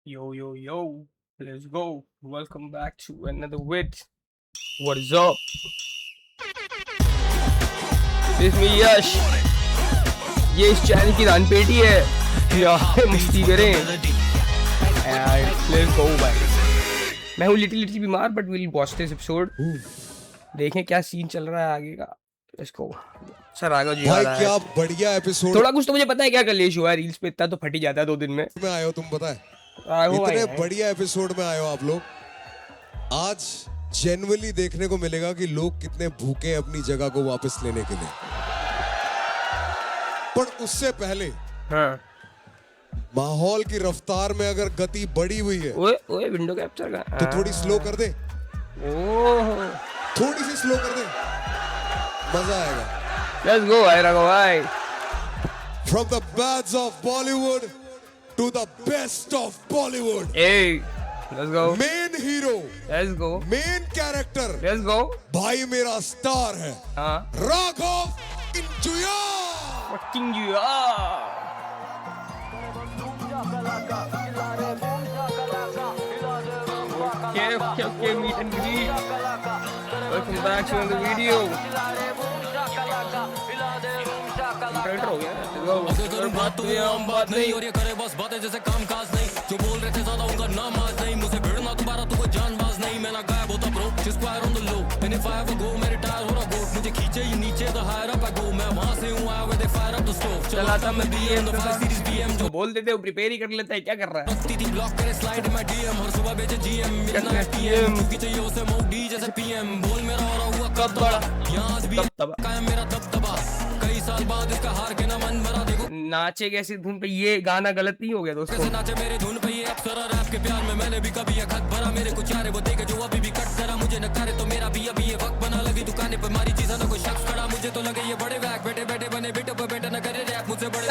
Yo, let's go. Welcome back to another vid. What is up? This me यश. ये इस channel की दानपेटी है. यहाँ मस्ती करें. And let's go भाई. मैं हूँ लिटिल बीमार but we'll watch this episode. देखें क्या सीन चल रहा है आगे का. Let's go. सर आगे जी भाई क्या बढ़िया एपिसोड. थोड़ा कुछ तो मुझे पता है क्या कलेश हुआ है रील्स पे, इतना तो फट ही जाता है 2 दिन में. में आए हो तुम, पता है इतने बढ़िया एपिसोड में आए हो आप लोग. आज जेन्युइनली देखने को मिलेगा कि लोग कितने भूखे हैं अपनी जगह को वापस लेने के लिए. पर उससे पहले हाँ. माहौल की रफ्तार में अगर गति बढ़ी हुई है ओए विंडो कैप्चर का तो थोड़ी स्लो कर दे. ओह थोड़ी सी स्लो कर दे, मजा आएगा. लेट्स गो भाई रखो भाई. From the bads of Bollywood to the best of Bollywood. Hey, let's go. Main hero, Let's go. main character. Let's go. भाई मेरा स्टार है हाँ. Raghav इंजुया. Fucking you are. Okay, meet and greet. Welcome back to another video. Intro हो गया. बात तो ये आम बात नहीं और ये करे बस बातें जैसे काम काज नहीं. जो बोल रहे थे ज्यादा उनका नाम आज नहीं. मुझसे भिड़ना तुम्हारा तो कोई जानबाज नहीं. मैं ना गायब होता bro square on the low. and if I ever go मैं रिटायर हो रहा गोट. मुझे खींचे ये नीचे द हायर अप आई गो. मैं वहां से हूं आया with fire up the stove. चलाता मैं BM द 5 सीरीज BM जो बोल देते हो प्रिपेयर ही कर लेता है, क्या कर रहा है. रखती थी ब्लॉक करे स्लाइड में DM हर सुबह भेजे GM मिलना है TM क्योंकि चाहिए उसे मोडी जैसे PM. बोल मेरा हो रहा हुआ कब बड़ा यहां आज भी कायम मेरा दबदबा. कई साल बाद इसका हार के ना मन भरा. देखो नाचे कैसी धुन पे, ये गाना गलत नहीं हो गया दोस्तों. कैसे नाचे मेरे धुन पे ये अप्सरा रैप के प्यार में. मैंने भी कभी ये खत भरा. मेरे कुछ यार वो देखे जो अभी भी कट करा. मुझे न करे तो मेरा भी अभी ये वक्त बना. लगी दुकानें पर मारी चीज़ा ना कोई शख्स खड़ा. मुझे तो लगे ये बड़े बैग बैठे बैठे बने बिटो पे बैठे न करे रैप. मुझसे बड़े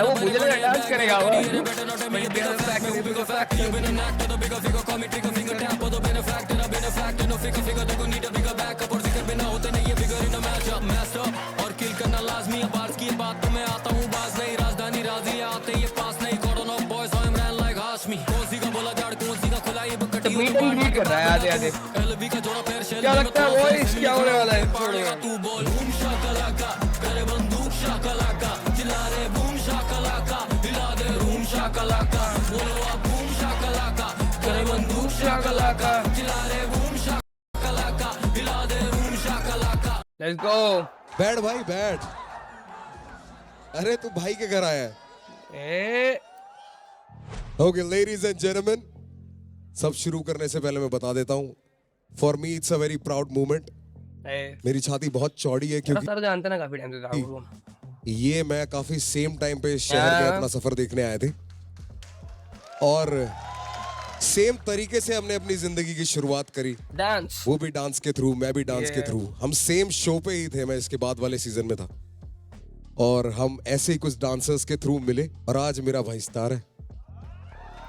वो मुझे लगा डांस करेगा वो. better not me a bigger fact, you bigger fact. You been an actor, the bigger figure, call me trigger finger tap. Or the benefactor, a benefactor, no figure, they gon' need a bigger backup. और जिक्र बिना होते नहीं ये bigger in a matchup, master. और kill करना लाज़मी है बार्स की बात तो मैं आता हूँ बाज नहीं. राजधानी राजी आते ये पास नहीं. Cordon of boys, so I'm ran like Hashmi. कौन का बोला जाड़ कौन सी का खुला ये बकटी. मीट एंड ग्रीट कर रहा है आधे आधे. LV का जोड़ा पैर शेल. क्या लगता है वो क्या होने वाला है. छोड़ेगा तू बोल बूम शाकलाका करे बंदूक शाकलाका. चिल्ला रे बूम शाकलाका हिला दे रूम शाकलाका. बोलो आप बूम शाकलाका करे बंदूक शाकलाका. चिल्ला रे बूम शाकलाका हिला दे रूम शाकलाका. Let's go. बैठ भाई बैठ. अरे तू भाई के घर आया है. ओके लेडीज एंड जेंटलमैन, सब शुरू करने से पहले मैं बता देता हूँ, for me it's a very proud moment. मेरी छाती बहुत चौड़ी है क्योंकि सर जानते ना काफी टाइम से था ये मैं काफी सेम टाइम पे शहर में अपना सफर देखने आए थे और सेम तरीके से हमने अपनी जिंदगी की शुरुआत करी. डांस. वो भी डांस के थ्रू, मैं भी डांस के थ्रू. हम सेम शो पे ही थे. मैं इसके बाद वाले सीजन में था और हम ऐसे ही कुछ डांसर्स के थ्रू मिले और आज मेरा भाई स्टार है.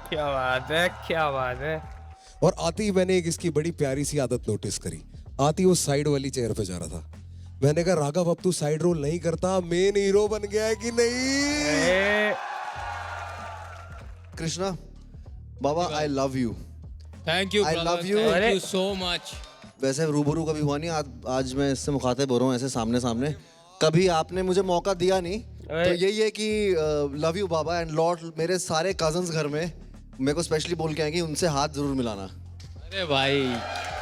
क्या बात है, क्या बात है. और आते ही मैंने एक इसकी बड़ी प्यारी सी आदत नोटिस करी. आती वो साइड वाली चेयर पे जा रहा था. मैंने कहा राघव अब तू साइड रोल नहीं करता, मेन हीरो बन गया है कि नहीं. Krishna Baba I love you. Thank you I love you. Thank you so much. वैसे रूबरू कभी हुआ नहीं. आज मैं इससे मुखातिब हो रहा हूँ ऐसे सामने सामने. कभी आपने मुझे मौका दिया नहीं. तो यही है कि love you Baba. And Lord मेरे सारे कजन्स घर में मेरे को स्पेशली बोल के आएंगे उनसे हाथ जरूर मिलाना. अरे भाई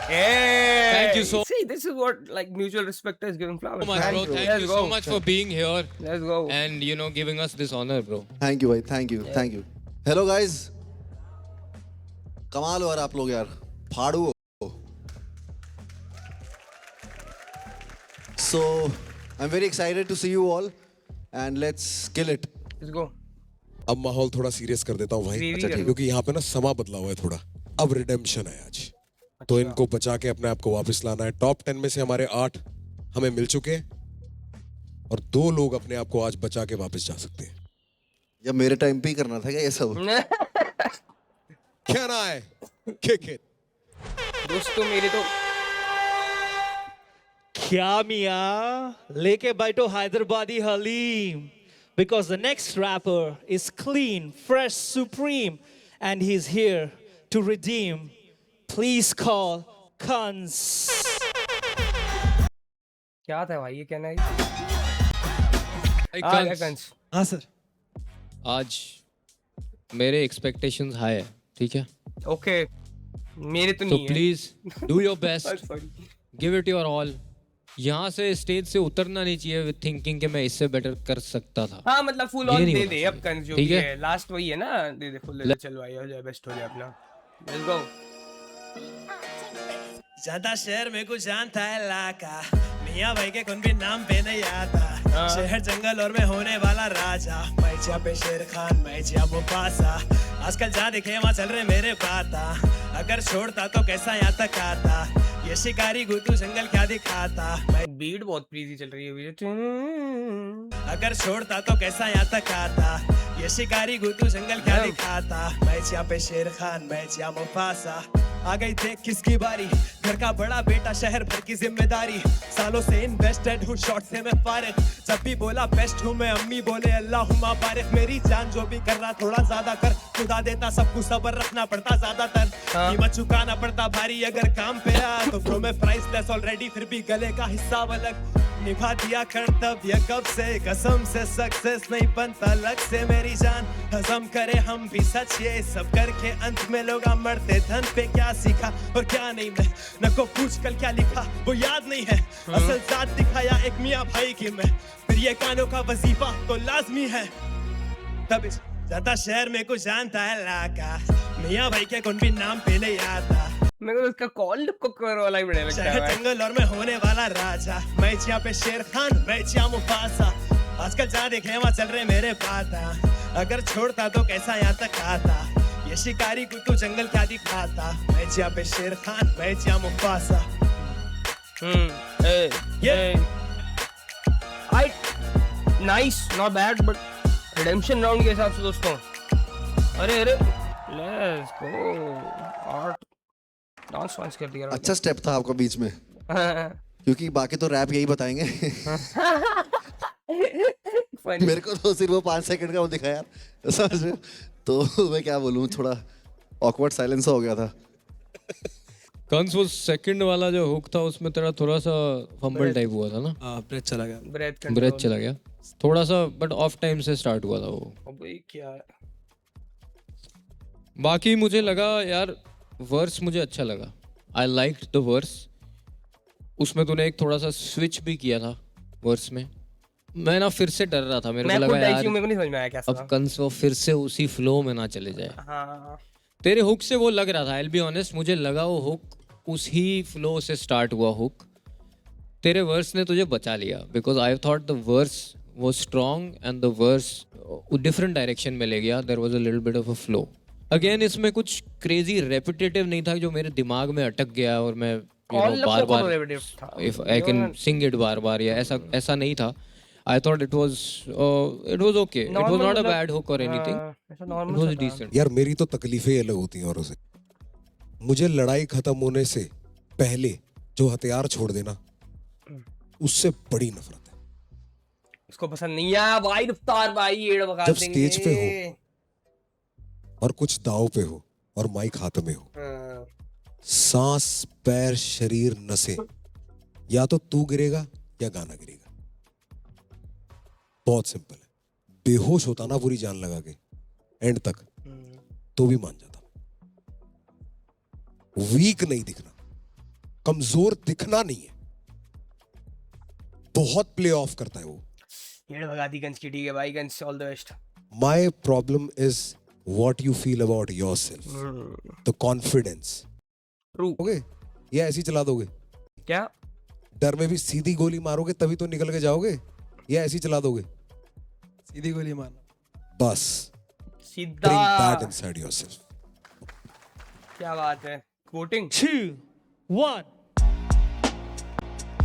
Thank you so See, this is what like mutual respect is giving flowers. much, bro. Thank you so much for being here Let's go. and you know giving us this honor, bro. Thank you भाई. Thank you. Hello guys, कमाल हो यार आप लोग यार. फाड़ू हो. So I am very excited to see you all and let's kill it. Let's go. अब माहौल थोड़ा सीरियस कर देता हूँ भाई. अच्छा, ठीक है. क्योंकि यहाँ पे ना समा बदला हुआ है थोड़ा. अब रिडेम्पशन है आज. तो इनको बचा के अपने आप को वापस लाना है. टॉप 10 में से हमारे 8 हमें मिल चुके हैं और 2 लोग अपने आप को आज बचा के वापस जा सकते हैं. या मेरे टाइम पे ही करना था क्या ये सब. Can I kick it? दोस्तों मेरे तो क्या मियाँ लेके बैठो Hyderabadi haleem. because the next rapper is clean, fresh, supreme, and he's here to redeem. Please call Kans. क्या था भाई ये कहना है? कंस, कंस। हाँ सर। आज मेरे एक्सपेक्टेशंस हाई है, ठीक है? ओके, मेरे तो तो नहीं है। Please do your best, Sorry. Give it your all. यहाँ से स्टेज से उतरना नहीं चाहिए विद थिंकिंग कि मैं इससे बेटर कर सकता था। हाँ मतलब फुल ये ऑन नहीं दे होना दे चाहिए। अब कंस जो ठीक भी है? है लास्ट वही है ना, दे दे फुल दे दे, चल भाई हो जाए बेस्ट हो जाए अपना। Let's go. ज्यादा शहर में कुछ जानता है इलाका, मियाँ भाई के कौन भी नाम पे नहीं आता। शहर जंगल और मैं होने वाला राजा, मैं जिया पे शेर खान, मैं जिया मुफासा। आजकल जा दिखे वहाँ चल रहे मेरे बाता, अगर छोड़ता तो कैसा यहाँ तक आता। ये शिकारी गुड्डू जंगल क्या दिखाता, मैं बीट बहुत प्रीजी चल रही है अभी। अगर छोड़ता तो कैसा यहाँ तक आता। ये शिकारी गुड्डू जंगल क्या दिखाता, मैं जिया पे शेर खान, मैं जिया मुफासा। आ गई देख किसकी बारी, घर का बड़ा बेटा शहर भर की जिम्मेदारी। सालों से इन्वेस्टेड हूँ, शॉर्ट से मैं फारिग। जब भी बोला बेस्ट हूँ मैं, अम्मी बोले अल्लाहुम्मा बारिक। मेरी जान जो भी कर रहा थोड़ा ज्यादा कर, खुदा देता सब कुछ, सब्र रखना पड़ता ज्यादातर। कीमत चुकाना पड़ता भारी अगर काम पे आ, तो प्रो में प्राइसलेस ऑलरेडी, फिर भी गले का हिस्सा अलग। निभा दिया कर्तव्य कब से, कसम से सक्सेस नहीं बनता लक से। मेरी जान हजम करे हम भी सच, ये सब करके अंत में लोग मरते। धन पे क्या सीखा और क्या नहीं, मैं न को पूछ कल क्या लिखा वो याद नहीं है। असल जात दिखाया एक मियाँ भाई की मैं, फिर ये कानों का वजीफा तो लाजमी है। तब ज्यादा शहर में कुछ जानता है इलाका, मियाँ भाई के कौन भी नाम पे नहीं आता। मेरे को उसका कॉल कुकर वाला ही बढ़िया लगता है शहर भाई। जंगल और मैं होने वाला राजा, मैं जिया पे शेर खान, मैं जिया मुफासा। आजकल जहाँ देखे वहाँ चल रहे मेरे बाता, अगर छोड़ता तो कैसा यहाँ तक आता। ये शिकारी गुड्डू जंगल क्या दिखाता, मैं जिया पे शेर खान, मैं जिया Mufasa. Nice, not bad, but redemption round के हिसाब से दोस्तों, अरे अरे लेट्स गो। आर्ट डांस वांस कर दिया। अच्छा स्टेप था आपका बीच में, क्योंकि बाकी तो रैप यही बताएंगे। Funny. मेरे को तो सिर्फ वो 5 सेकंड का वो दिखा यार, समझ रहे हो? तो मैं क्या बोलूँ, थोड़ा ऑकवर्ड साइलेंस हो गया था। कंस वो सेकंड वाला जो हुक था उसमें तेरा थोड़ा सा फंबल टाइप हुआ था ना, ब्रेथ चला गया। ब्रेथ चला गया थोड़ा सा, बट ऑफ टाइम से स्टार्ट हुआ था वो। अबे क्या है? बाकी मुझे लगा यार वर्स मुझे अच्छा लगा, आई लाइक्ड द वर्स। उसमें तूने एक थोड़ा सा स्विच भी किया था वर्स में, मैं ना फिर से डर रहा था, मेरे मैं को खुद लगा डाइची यार हूँ, मेरे को नहीं समझ में आया क्या अब था। कंस वो फिर से उसी फ्लो में ना चले जाए। हाँ तेरे हुक से वो लग रहा था, आई विल बी ऑनेस्ट, मुझे लगा वो हुक उसी फ्लो से स्टार्ट हुआ हुक। तेरे वर्स ने तुझे बचा लिया, because I thought the verse वो strong and the verse different direction में ले गया। There was a little bit of a flow. Again इसमें कुछ क्रेजी रेपिटेटिव नहीं था जो मेरे दिमाग में अटक गया और मैं बार बार if I can sing it बार बार, या ऐसा नहीं था। I thought it was okay. It was not a bad hook or anything. It was decent. यार मेरी तो तकलीफें ही अलग होती हैं औरों से। मुझे लड़ाई खत्म होने से पहले जो हथियार छोड़ देना, उससे बड़ी नफरत है। उसको पसंद नहीं है भाई रफ्तार भाई, ये भगा जब देंगे। स्टेज पे हो और कुछ दाव पे हो और माइक हाथ में हो, हाँ। सांस पैर शरीर नसें, या तो तू गिरेगा या गाना गिरेगा। बहुत सिंपल है। बेहोश होता ना पूरी जान लगा के एंड तक, तो भी मान जाता। वीक नहीं दिखना, कमजोर दिखना नहीं है, बहुत प्ले ऑफ करता है वो। ये भगा दी गंज की, ठीक है भाई, गंज all the best. My problem is what you feel about yourself, the confidence. Okay, ये ऐसे ही चला दोगे क्या? डर में भी सीधी गोली मारोगे तभी तो निकल के जाओगे, या ऐसे ही चला दोगे? सीधी गोली मारना, बस सीधा। bring that inside yourself. क्या बात है, कोटिंग। 2, 1.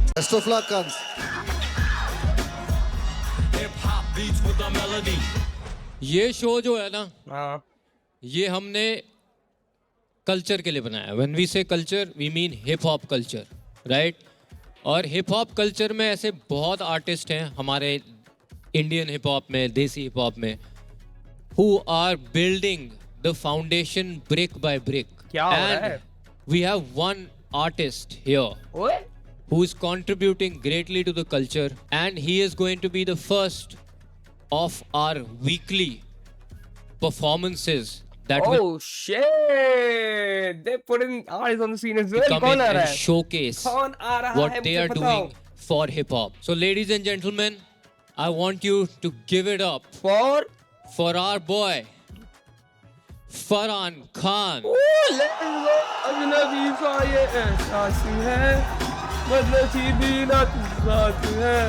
बेस्ट ऑफ लक कंस। Hip hop beats with a melody. ये शो जो है ना, हाँ ये हमने कल्चर के लिए बनाया। When we say culture we mean hip hop culture, right? और हिप हॉप कल्चर में ऐसे बहुत आर्टिस्ट हैं हमारे इंडियन हिप हॉप में, देसी हिप हॉप में, who are building the foundation brick by brick. क्या हो रहा है? And we have one artist here ओए who is contributing greatly to the culture, and he is going to be the first of our weekly performances that will oh shit, they put in eyes on the scene as well. come कौन in आ रहा and है? showcase कौन आ रहा what है? they मुझे are बताओ. doing for hip hop. So, ladies and gentlemen, I want you to give it up For our boy Farhan Khan. let's go. अजनबी सा ये एहसास है, बदलती भी ना साथ है.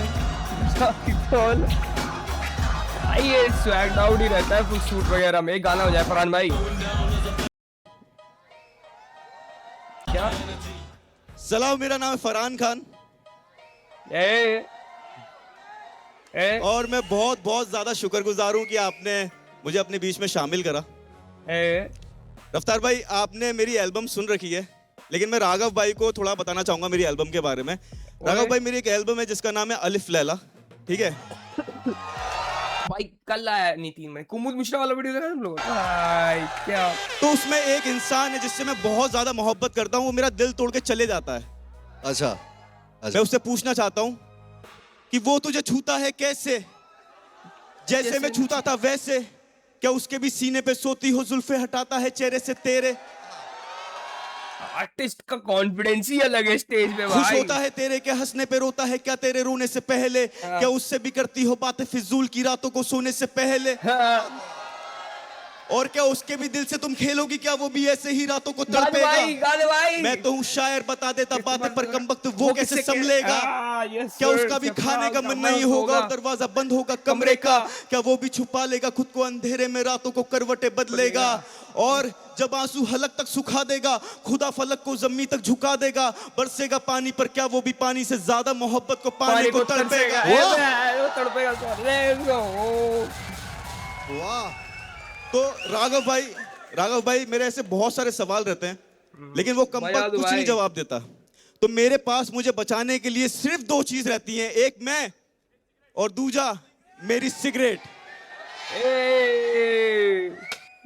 साथी कौन? ये स्वैग आउट ही रहता है फुल सूट वगैरह में. एक गाना हो जाए फरहान भाई. क्या? सलाम, मेरा नाम है फरहान खान ए और मैं बहुत बहुत ज्यादा शुक्रगुजार हूँ कि आपने मुझे अपने बीच में शामिल करा। रफ्तार भाई, आपने मेरी एल्बम सुन रखी है, लेकिन मैं राघव भाई को थोड़ा बताना चाहूंगा मेरी एल्बम के बारे में। राघव भाई, मेरी एक एल्बम है जिसका नाम है अलिफ लैला, ठीक है? भाई कल आया नितिन में कुमुद मिश्रा वाला वीडियो देखा तुम लोग? भाई क्या तो उसमें एक इंसान है जिससे मैं बहुत ज्यादा मोहब्बत करता हूँ, वो मेरा दिल तोड़ के चले जाता है। अच्छा, मैं उससे पूछना चाहता हूँ कि वो तुझे छूता है कैसे, जैसे मैं छूता था वैसे, क्या उसके भी सीने पे सोती हो जुल्फे हटाता है चेहरे से तेरे, आर्टिस्ट का कॉन्फिडेंस ही अलग है स्टेज पे खुश भाई। होता है तेरे के हंसने पे, रोता है क्या तेरे रोने से पहले, क्या उससे भी करती हो बातें फिजूल की रातों को सोने से पहले, और क्या उसके भी दिल से तुम खेलोगी, क्या वो भी ऐसे ही रातों को तड़पेगा। मैं तो हूँ शायर, बता देता बातें पर कम वक्त वो कैसे संभलेगा, क्या उसका भी खाने का मन नहीं होगा और दरवाजा बंद होगा कमरे का, क्या वो भी छुपा लेगा खुद को अंधेरे में, रातों को करवटें बदलेगा, और जब आंसू हलक तक सुखा देगा खुदा फलक को जमीन तक झुका देगा, बरसेगा पानी पर, क्या वो भी पानी से ज्यादा मोहब्बत को पाने को तड़पेगा। तो राघव भाई मेरे ऐसे बहुत सारे सवाल रहते हैं, लेकिन वो कम कुछ नहीं जवाब देता। तो मेरे पास मुझे बचाने के लिए सिर्फ दो चीज रहती हैं, एक मैं और दूजा मेरी सिगरेट।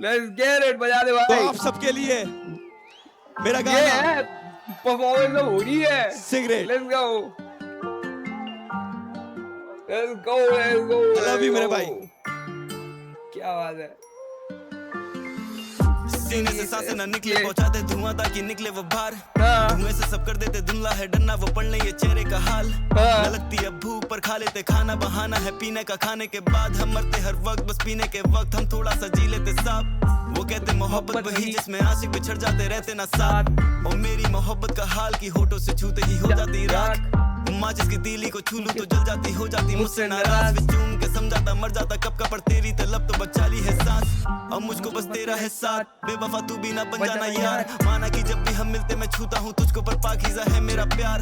Let's get it, बजा दे भाई। तो आप सबके लिए मेरा गाना परफॉर्मेंस हो रही है, cigarette. Let's go, let's go, let's go। I love you मेरे भाई। क्या बात है। सीने से सांसें ना निकले, पहुंचाते धुआं ताकि निकले वो बाहर, धुएं से सब कर देते धुंधला है डरना, वो पढ़ ले ये चेहरे का हाल, न लगती है भूख पर खा लेते खाना, बहाना है पीने का, खाने के बाद हम मरते हर वक्त, बस पीने के वक्त हम थोड़ा सा जी लेते साफ। वो कहते मोहब्बत वही जिसमें आशिक बिछड़ जाते रहते ना साथ, और मेरी मोहब्बत का हाल की होठों से छूते ही हो जाती राख, माचिस की तीली को छू लूं तो जल जाती, हो जाती मुझसे नाराज, वे चूम के समझाता मर जाता कब का, पर तेरी तलब तो बचा ली है सांस, अब मुझको बस तेरा है साथ, बेवफा तू भी ना बन जाना यार, माना कि जब भी हम मिलते मैं छूता हूँ तुझको, पर पाकीज़ा है मेरा प्यार,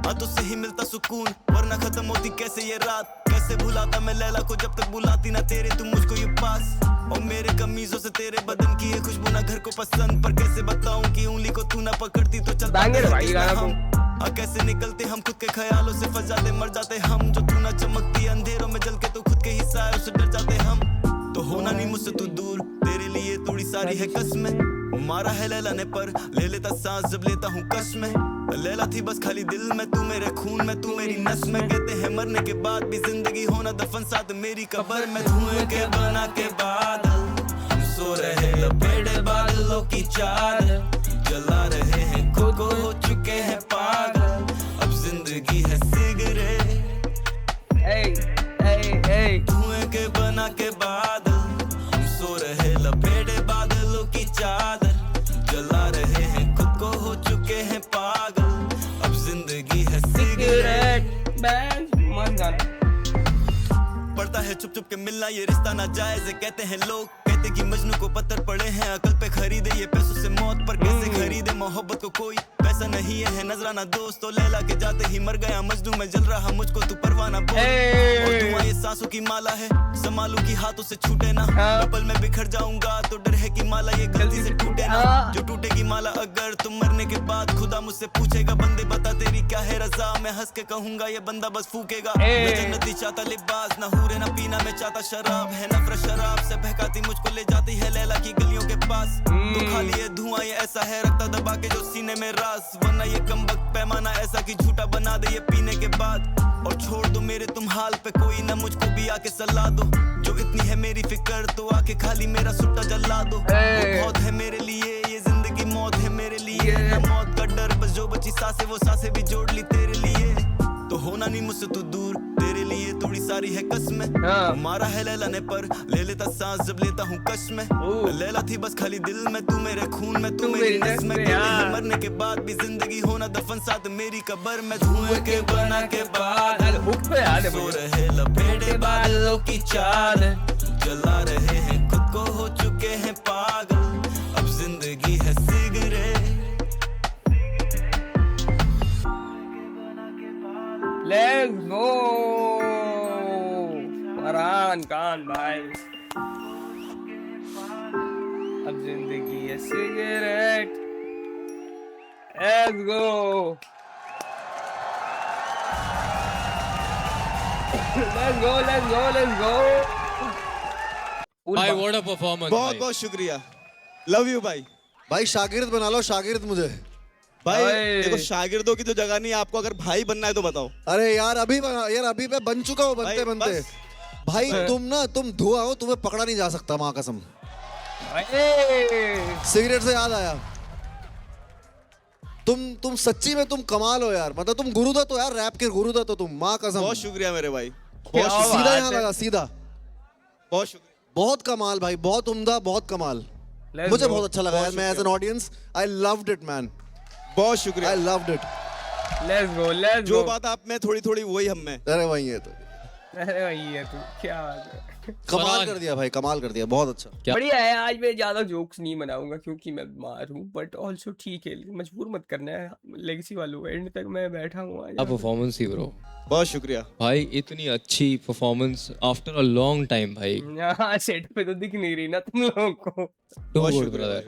तुझसे ही मिलता सुकून, वरना खत्म होती कैसे ये रात, कैसे भुलाता मैं लैला को जब तक बुलाती ना तेरे तुम मुझको ये पास, और मेरे कमीजों से तेरे बदन की ये खुशबू ना घर को पसंद, पर कैसे बताऊं कि उंगली को तू ना पकड़ती तो चलता हम, कैसे निकलते हम खुद के ख्यालों से, फंस जाते मर जाते हम, जो तू ना चमकती अंधेरों में जल के तो खुद के ही सायों से डर जाते हम, तो होना नहीं मुझसे तू दूर, तेरे लिए थोड़ी सारी है कसमें, मारा है लैला ने पर ले लेता सांस जब लेता हूँ कसमें, लैला थी बस खाली दिल में, तू मेरे खून में, तू मेरी नस में, कहते हैं मरने के बाद भी जिंदगी होना दफन साथ मेरी कब्र में, धुएं के बना के बादल सो रहे लपेटे बादलों की चादर, जला रहे हैं खुद को हो चुके हैं पागल, अब जिंदगी है सिगरेट, धुएं के बना के बादल हम सो रहे लपेटे बादलों की चादर, जला रहे हैं खुद को हो चुके हैं पागल, अब जिंदगी है सिगरेट। पड़ता है चुप चुप के मिलना ये रिश्ता नाजायज है, कहते हैं लोग, कहते कि मजनू को पत्थर पड़े हैं, अकल पे खरीदे ये पैसों से मौत, पर कैसे खरीदे मोहब्बत को, कोई पैसा नहीं है नजराना दोस्त, तो लैला के जाते ही मर गया मजनू में, जल रहा मुझको तू परवाना बोल, और धुआं ये सांसों की माला है, संभालू की हाथों से छूटे ना, पल में बिखर जाऊंगा तो डर है कि माला ये गलती से टूटे ना, जो टूटेगी माला अगर तुम मरने के बाद, खुदा मुझसे पूछेगा बंदे बता तेरी क्या है रजा, मैं हंस के कहूंगा ये बंदा बस फूकेगा, मैं जन्नती चाहता लिबास ना हूरे ना पीना मैं चाहता शराब, है नफरत शराब से बहकाती मुझको ले जाती है लैला की गलियों के पास, खाली है धुआं ये ऐसा है रखता दबा के जो सीने में रास वरना ये कमबख्त पैमाना ऐसा कि झूठा बना दे ये पीने के बाद और छोड़ दो मेरे तुम हाल पे कोई ना मुझको भी आके सलाह दो जो इतनी है मेरी फिक्र तो आके खाली मेरा सुट्टा जला दो वो बहुत है मेरे लिए ये जिंदगी मौत है मेरे लिए मौत का डर बस जो बची सांसें वो सांसें भी जोड़ ली तेरे लिए तो होना नहीं मुझसे तू दूर तेरे लिए थोड़ी सारी है कसमें मारा है लैला ने पर ले लेता सांस जब लेता हूँ कश में लैला थी बस खाली दिल में तू मेरे खून में तू मेरी नस में मरने के बाद भी जिंदगी होना दफन साथ मेरी कब्र में धुएं के बना के बाद सो रहे लपेटे बालों की चाल जला रहे हैं खुद को हो चुके हैं पागल अब जिंदगी है cigarette Let's go Farhan Khan भाई अब जिंदगी है cigarette Let's go let's go भाई what a performance बहुत भाई। बहुत शुक्रिया लव यू भाई भाई शागिर्द बना लो शागिर्द मुझे। भाई ओए। देखो शागिर्दों की तो जगह नहीं है आपको अगर भाई बनना है तो बताओ अरे यार अभी मैं बन चुका हूँ बनते भाई, बनते। बस। भाई तुम धुआं हो तुम्हें पकड़ा नहीं जा सकता माँ कसम। सिगरेट से याद आया तुम सच्ची में तुम कमाल हो यार मतलब तुम गुरुदत्त हो यार रैप के गुरुदत्त हो तुम माँ कसम। बहुत शुक्रिया मेरे भाई क्या सीधा बात यहाँ है। लगा सीधा। बहुत शुक्रिया बहुत कमाल भाई बहुत उम्दा बहुत कमाल। Let's मुझे go. बहुत अच्छा लगा यार मैं as an audience I loved it man बहुत शुक्रिया आई लव्ड इट। let's जो go बात आप में थोड़ी थोड़ी वही हम में अरे वही है तो अरे वही है तू क्या बात है कमाल फरहान। कर दिया भाई कमाल कर दिया बहुत अच्छा। क्या? बढ़िया है आज मैं ज्यादा जोक्स नहीं बनाऊंगा क्योंकि मैं बीमार हूँ बट ऑल्सो ठीक है मजबूर मत करना है लेगेसी वालों एंड तक मैं बैठा हूँ आज क्या परफॉर्मेंस ही ब्रो बहुत शुक्रिया भाई इतनी अच्छी performance after a long time भाई यहाँ सेट पे तो दिख नहीं रही ना तुम लोगों को टू बहुत गुड शुक्रिया ब्रदर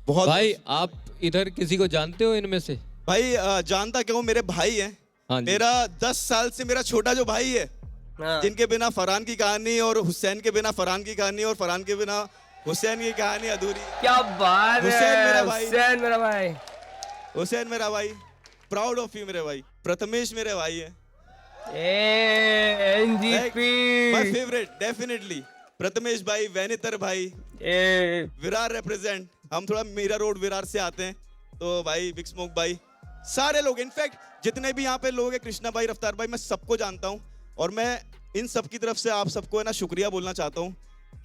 बहुत भाई आप इधर किसी को जानते हो इनमें से भाई जानता क्यों मेरे भाई हैं हाँ जी। मेरा 10 साल से मेरा छोटा जो भाई है हाँ। जिनके बिना फरहान की कहानी और हुसैन के बिना फरहान की कहानी और फरहान के बिना हुसैन की कहानी अधूरी। क्या बात हुसैन है मेरा भाई। हुसैन मेरा भाई हुसैन मेरा भाई प्राउड ऑफ यू मेरे भाई। प्रथमेश मेरे भाई है NGP my favourite definitely. Prathamesh भाई वैनितर भाई विरार रिप्रेजेंट हम थोड़ा मीरा रोड विरार से आते हैं तो भाई बिग स्मोक भाई सारे लोग इनफैक्ट जितने भी यहाँ पे लोग हैं कृष्णा भाई रफ्तार भाई मैं सबको जानता हूँ और मैं इन सब की तरफ से आप सबको है ना शुक्रिया बोलना चाहता हूँ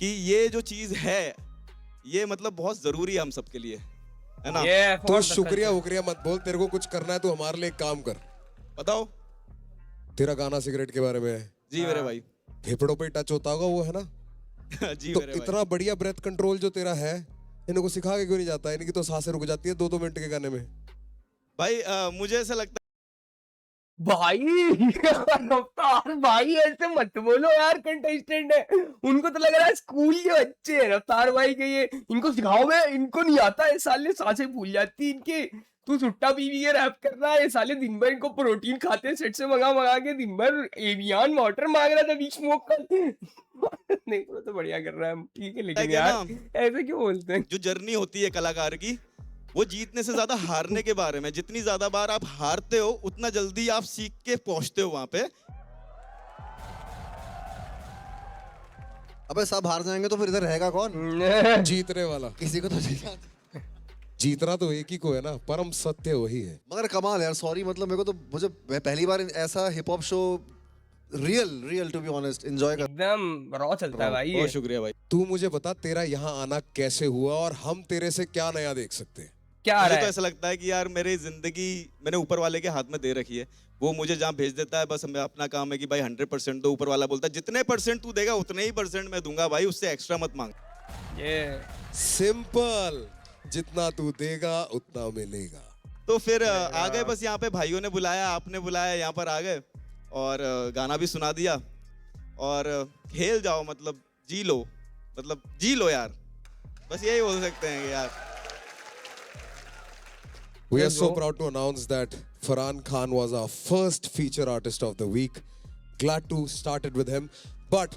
कि ये जो चीज है ये मतलब बहुत जरूरी है हम सबके लिए है ना। तो शुक्रिया वुक्रिया मत बोल तेरे को कुछ करना है तो हमारे लिए एक काम कर बताओ तेरा गाना सिगरेट के बारे में है जी मेरे भाई फेफड़ों पे टच होता होगा वो है ना जी तो मेरे भाई इतना बढ़िया ब्रेथ कंट्रोल जो तेरा है इनको सिखा के क्यों नहीं जाता इनकी तो सांसें रुक जाती है 2-2 मिनट के गाने में। भाई मुझे ऐसा लगता भाई रफ्तार भाई ऐसे मत बोलो यार कंटेस्टेंट है उनको तो लग रहा है स्कूल के बच्चे हैं रफ्तार भाई के ये इनको सिखाओगे इनको नहीं आता है साले सांसें भूल जाती है इनकी तू सुट्टा पी के रैप कर रहा है साले दिन भर इनको प्रोटीन खाते हैं सेट से मंगा के दिन भर एवियन वाटर मांग रहा था बीच स्मोक का नहीं वो तो बढ़िया कर रहा है ठीक है लेकिन है क्या यार ऐसे क्यों बोलते हैं जो जर्नी होती है कलाकार की वो जीतने से ज्यादा हारने के बारे में। जितनी ज्यादा बार आप हारते हो उतना जल्दी आप सीख के पहुंचते हो वहां पे। अबे सब हार जाएंगे तो फिर इधर रहेगा कौन? जीतने वाला किसी को तो जीतना। जीतना तो एक ही को है ना परम सत्य वही है। मगर कमाल यार सॉरी मतलब मेरे को तो मैं पहली बार ऐसा hip hop show real to be honest enjoy कर। एकदम रॉ चलता है भाई बहुत ये। शुक्रिया भाई। तू मुझे बता तेरा यहाँ आना कैसे हुआ और हम तेरे से क्या नया देख सकते हैं। क्या आ मुझे रहा तो है ऐसा लगता है कि यार मेरी जिंदगी मैंने ऊपर वाले के हाथ में दे रखी है वो मुझे जहाँ भेज देता है बस मैं अपना काम है कि भाई 100% तो ऊपर वाला बोलता है जितने % तू देगा उतने ही % मैं दूंगा भाई उससे एक्स्ट्रा मत मांग। ये सिंपल जितना तू देगा उतना मिलेगा। तो फिर आ गए बस यहाँ पे भाइयों ने बुलाया आपने बुलाया यहाँ पर आ गए और गाना भी सुना दिया और खेल जाओ मतलब जी लो यार बस यही बोल सकते हैं कि यार। We are so proud to announce that Farhan Khan was our first feature artist of the week. Glad to start it with him. But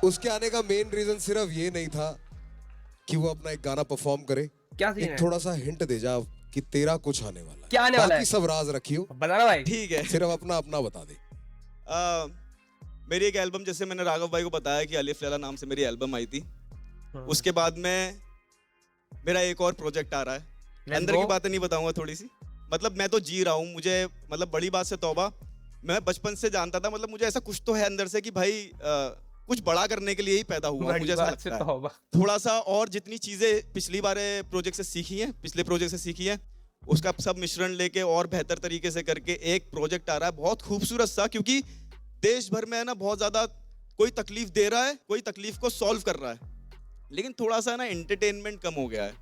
उसके आने का मेन रीजन सिर्फ ये नहीं था कि वो अपना एक गाना परफॉर्म करे क्या सीन है? एक थोड़ा सा हिंट दे जा कि तेरा कुछ आने वाला है। क्या आने वाला है? बाकी सब राज रखियो, बताना भाई। ठीक है। सिर्फ अपना अपना बता दे। मेरी एक एल्बम, जैसे मैंने राघव भाई को बताया कि अलिफ लैला नाम से मेरी एल्बम आई थी, उसके बाद में मेरा एक और प्रोजेक्ट आ रहा है। अंदर की बातें नहीं बताऊंगा थोड़ी सी, मतलब मैं तो जी रहा हूँ, मुझे मतलब बड़ी बात से तौबा, मैं बचपन से जानता था, मतलब मुझे ऐसा कुछ तो है अंदर से कि भाई कुछ बड़ा करने के लिए ही पैदा हुआ, मुझे ऐसा लगता है। थोड़ा सा और जितनी चीजें पिछली बार प्रोजेक्ट से सीखी हैं, पिछले प्रोजेक्ट से सीखी हैं, उसका सब मिश्रण लेके और बेहतर तरीके से करके एक प्रोजेक्ट आ रहा है बहुत खूबसूरत सा, क्योंकि देश भर में है ना बहुत ज्यादा कोई तकलीफ दे रहा है, कोई तकलीफ को सॉल्व कर रहा है, लेकिन थोड़ा सा ना एंटरटेनमेंट कम हो गया है,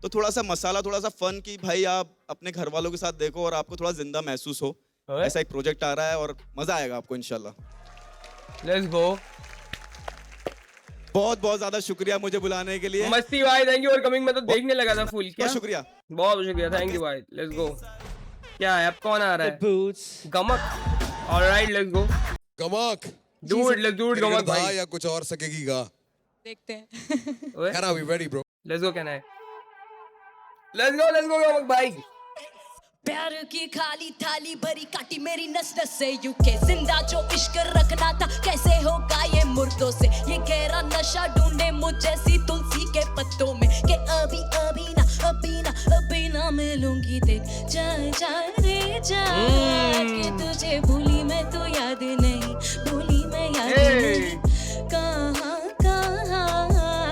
तो थोड़ा सा मसाला, थोड़ा सा फन की भाई आप अपने घर वालों के साथ देखो और आपको थोड़ा जिंदा महसूस हो, ऐसा एक प्रोजेक्ट आ रहा है और मजा आएगा आपको इंशाल्लाह। Let's go. बहुत बहुत ज्यादा शुक्रिया मुझे बुलाने के लिए। मस्ती भाई, थैंक यू फॉर कमिंग। मैं तो देखने लगा था फुल। क्या शुक्रिया, बहुत शुक्रिया, थैंक यू भाई। Let's go. क्या है, अब कौन आ रहा है? Boots. Gamak. Alright, let's go. Gamak dude, let's do it Gamak भाई। या कुछ और सकेगी गा? देखते हैं। Can I be ready bro? Let's go, कहना है। लेट्स गो गमक भाई। प्यार की खाली थाली भरी काटी मेरी नस नस से, यूके जिंदा जो इश्क रखना था कैसे होगा ये मुर्दों से, ये गहरा नशा ढूंढे मुझ जैसी तुलसी के पत्तों में, कि अभी ना मिलूंगी, देख जा जा रे जा, कि तुझे भूली मैं तो याद नहीं, भूली मैं याद नहीं, कहाँ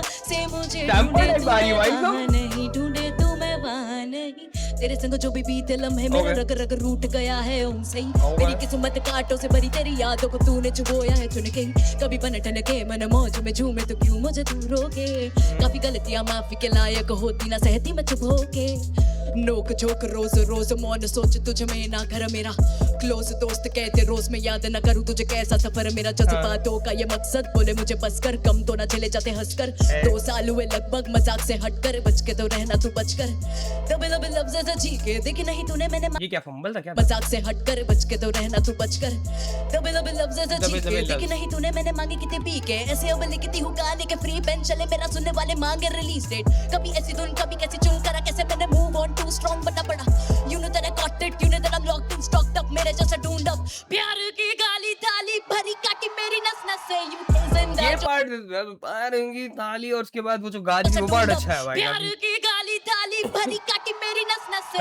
से मुझे ढूंढे तू मैं वहाँ नहीं, ढूंढे तू मैं वहाँ नहीं, तेरे संग जो भी बीते लम्हे मेरा रग रग रूठ गया है उनसे ही, मेरी किस्मत कांटों से भरी तेरी यादों को तूने चुगोया है चुन के, कभी बन ठन के मन मौज में झूमे तो क्यों मुझे तू रोके, काफी गलतियां माफी के लायक होती ना सहती मैं चुप होके, नोक झोंक रोज रोज मौन सोच तुझ में ना घर मेरा, क्लोज दोस्त कहते रोज मैं याद न करूं तुझे कैसा सफर मेरा, जज्बातों का ये मकसद बोले मुझे बस कर, कम तो ना चले जाते हंसकर, 2 साल हुए लगभग मजाक से हटकर, बच के तो रहना तू बचकर, दबे दबे लफ्ज़ से जी के देखी नहीं तूने मैंने, ये क्या फंबल था क्या? मजाक से हटकर बच के तो रहना तू बचकर, दबे दबे लफ्ज़ से जी के देखी नहीं तूने मैंने मांगी कितने पी के, ऐसे अब लिखती हूँ गाने के फ्री पेन चले मेरा सुनने वाले मांगे रिलीज डेट, कभी ऐसी धुन कभी कैसी चुन करा, कैसे मैंने मूव ऑन टू स्ट्रॉन्ग बनना पड़ा, you know that I got it, you know that I'm locked in stocked up, मेरे जैसा ढूंढ अब, प्यार की गाली थाली भरी काटी मेरी नस नस से, जिंदा ये पार्ट प्यार की थाली और उसके बाद वो जो गा दी वो पार्ट अच्छा है भाई। प्यार की गाली थाली भरी काटी मेरी नस नस से,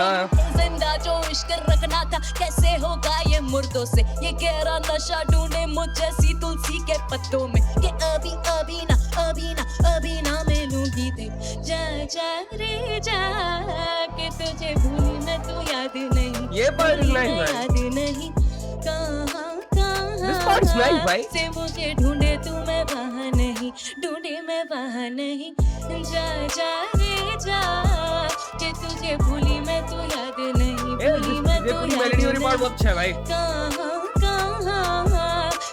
जिंदा जो इश्क रखना था कैसे होगा ये मुर्दों से, ये गहरा नशा ढूंढे मुझ जैसी तुलसी के पत्तों में, कि अभी ना मिलूंगी, देख जा जा रे जा, कि तुझे भूली मैं तो याद नहीं, ये पार्ट भूली नाइस मैं भाई। याद नहीं, This part is nice भाई। से मुझे ढूंढे तू मैं वहाँ नहीं, ढूंढे मैं वहाँ नहीं, जा जा रे जा, कि तुझे भूली मैं तो याद नहीं, भूली मैं तो याद मेलोडी वाली पार्ट बहुत नहीं, अच्छा है भाई। कहाँ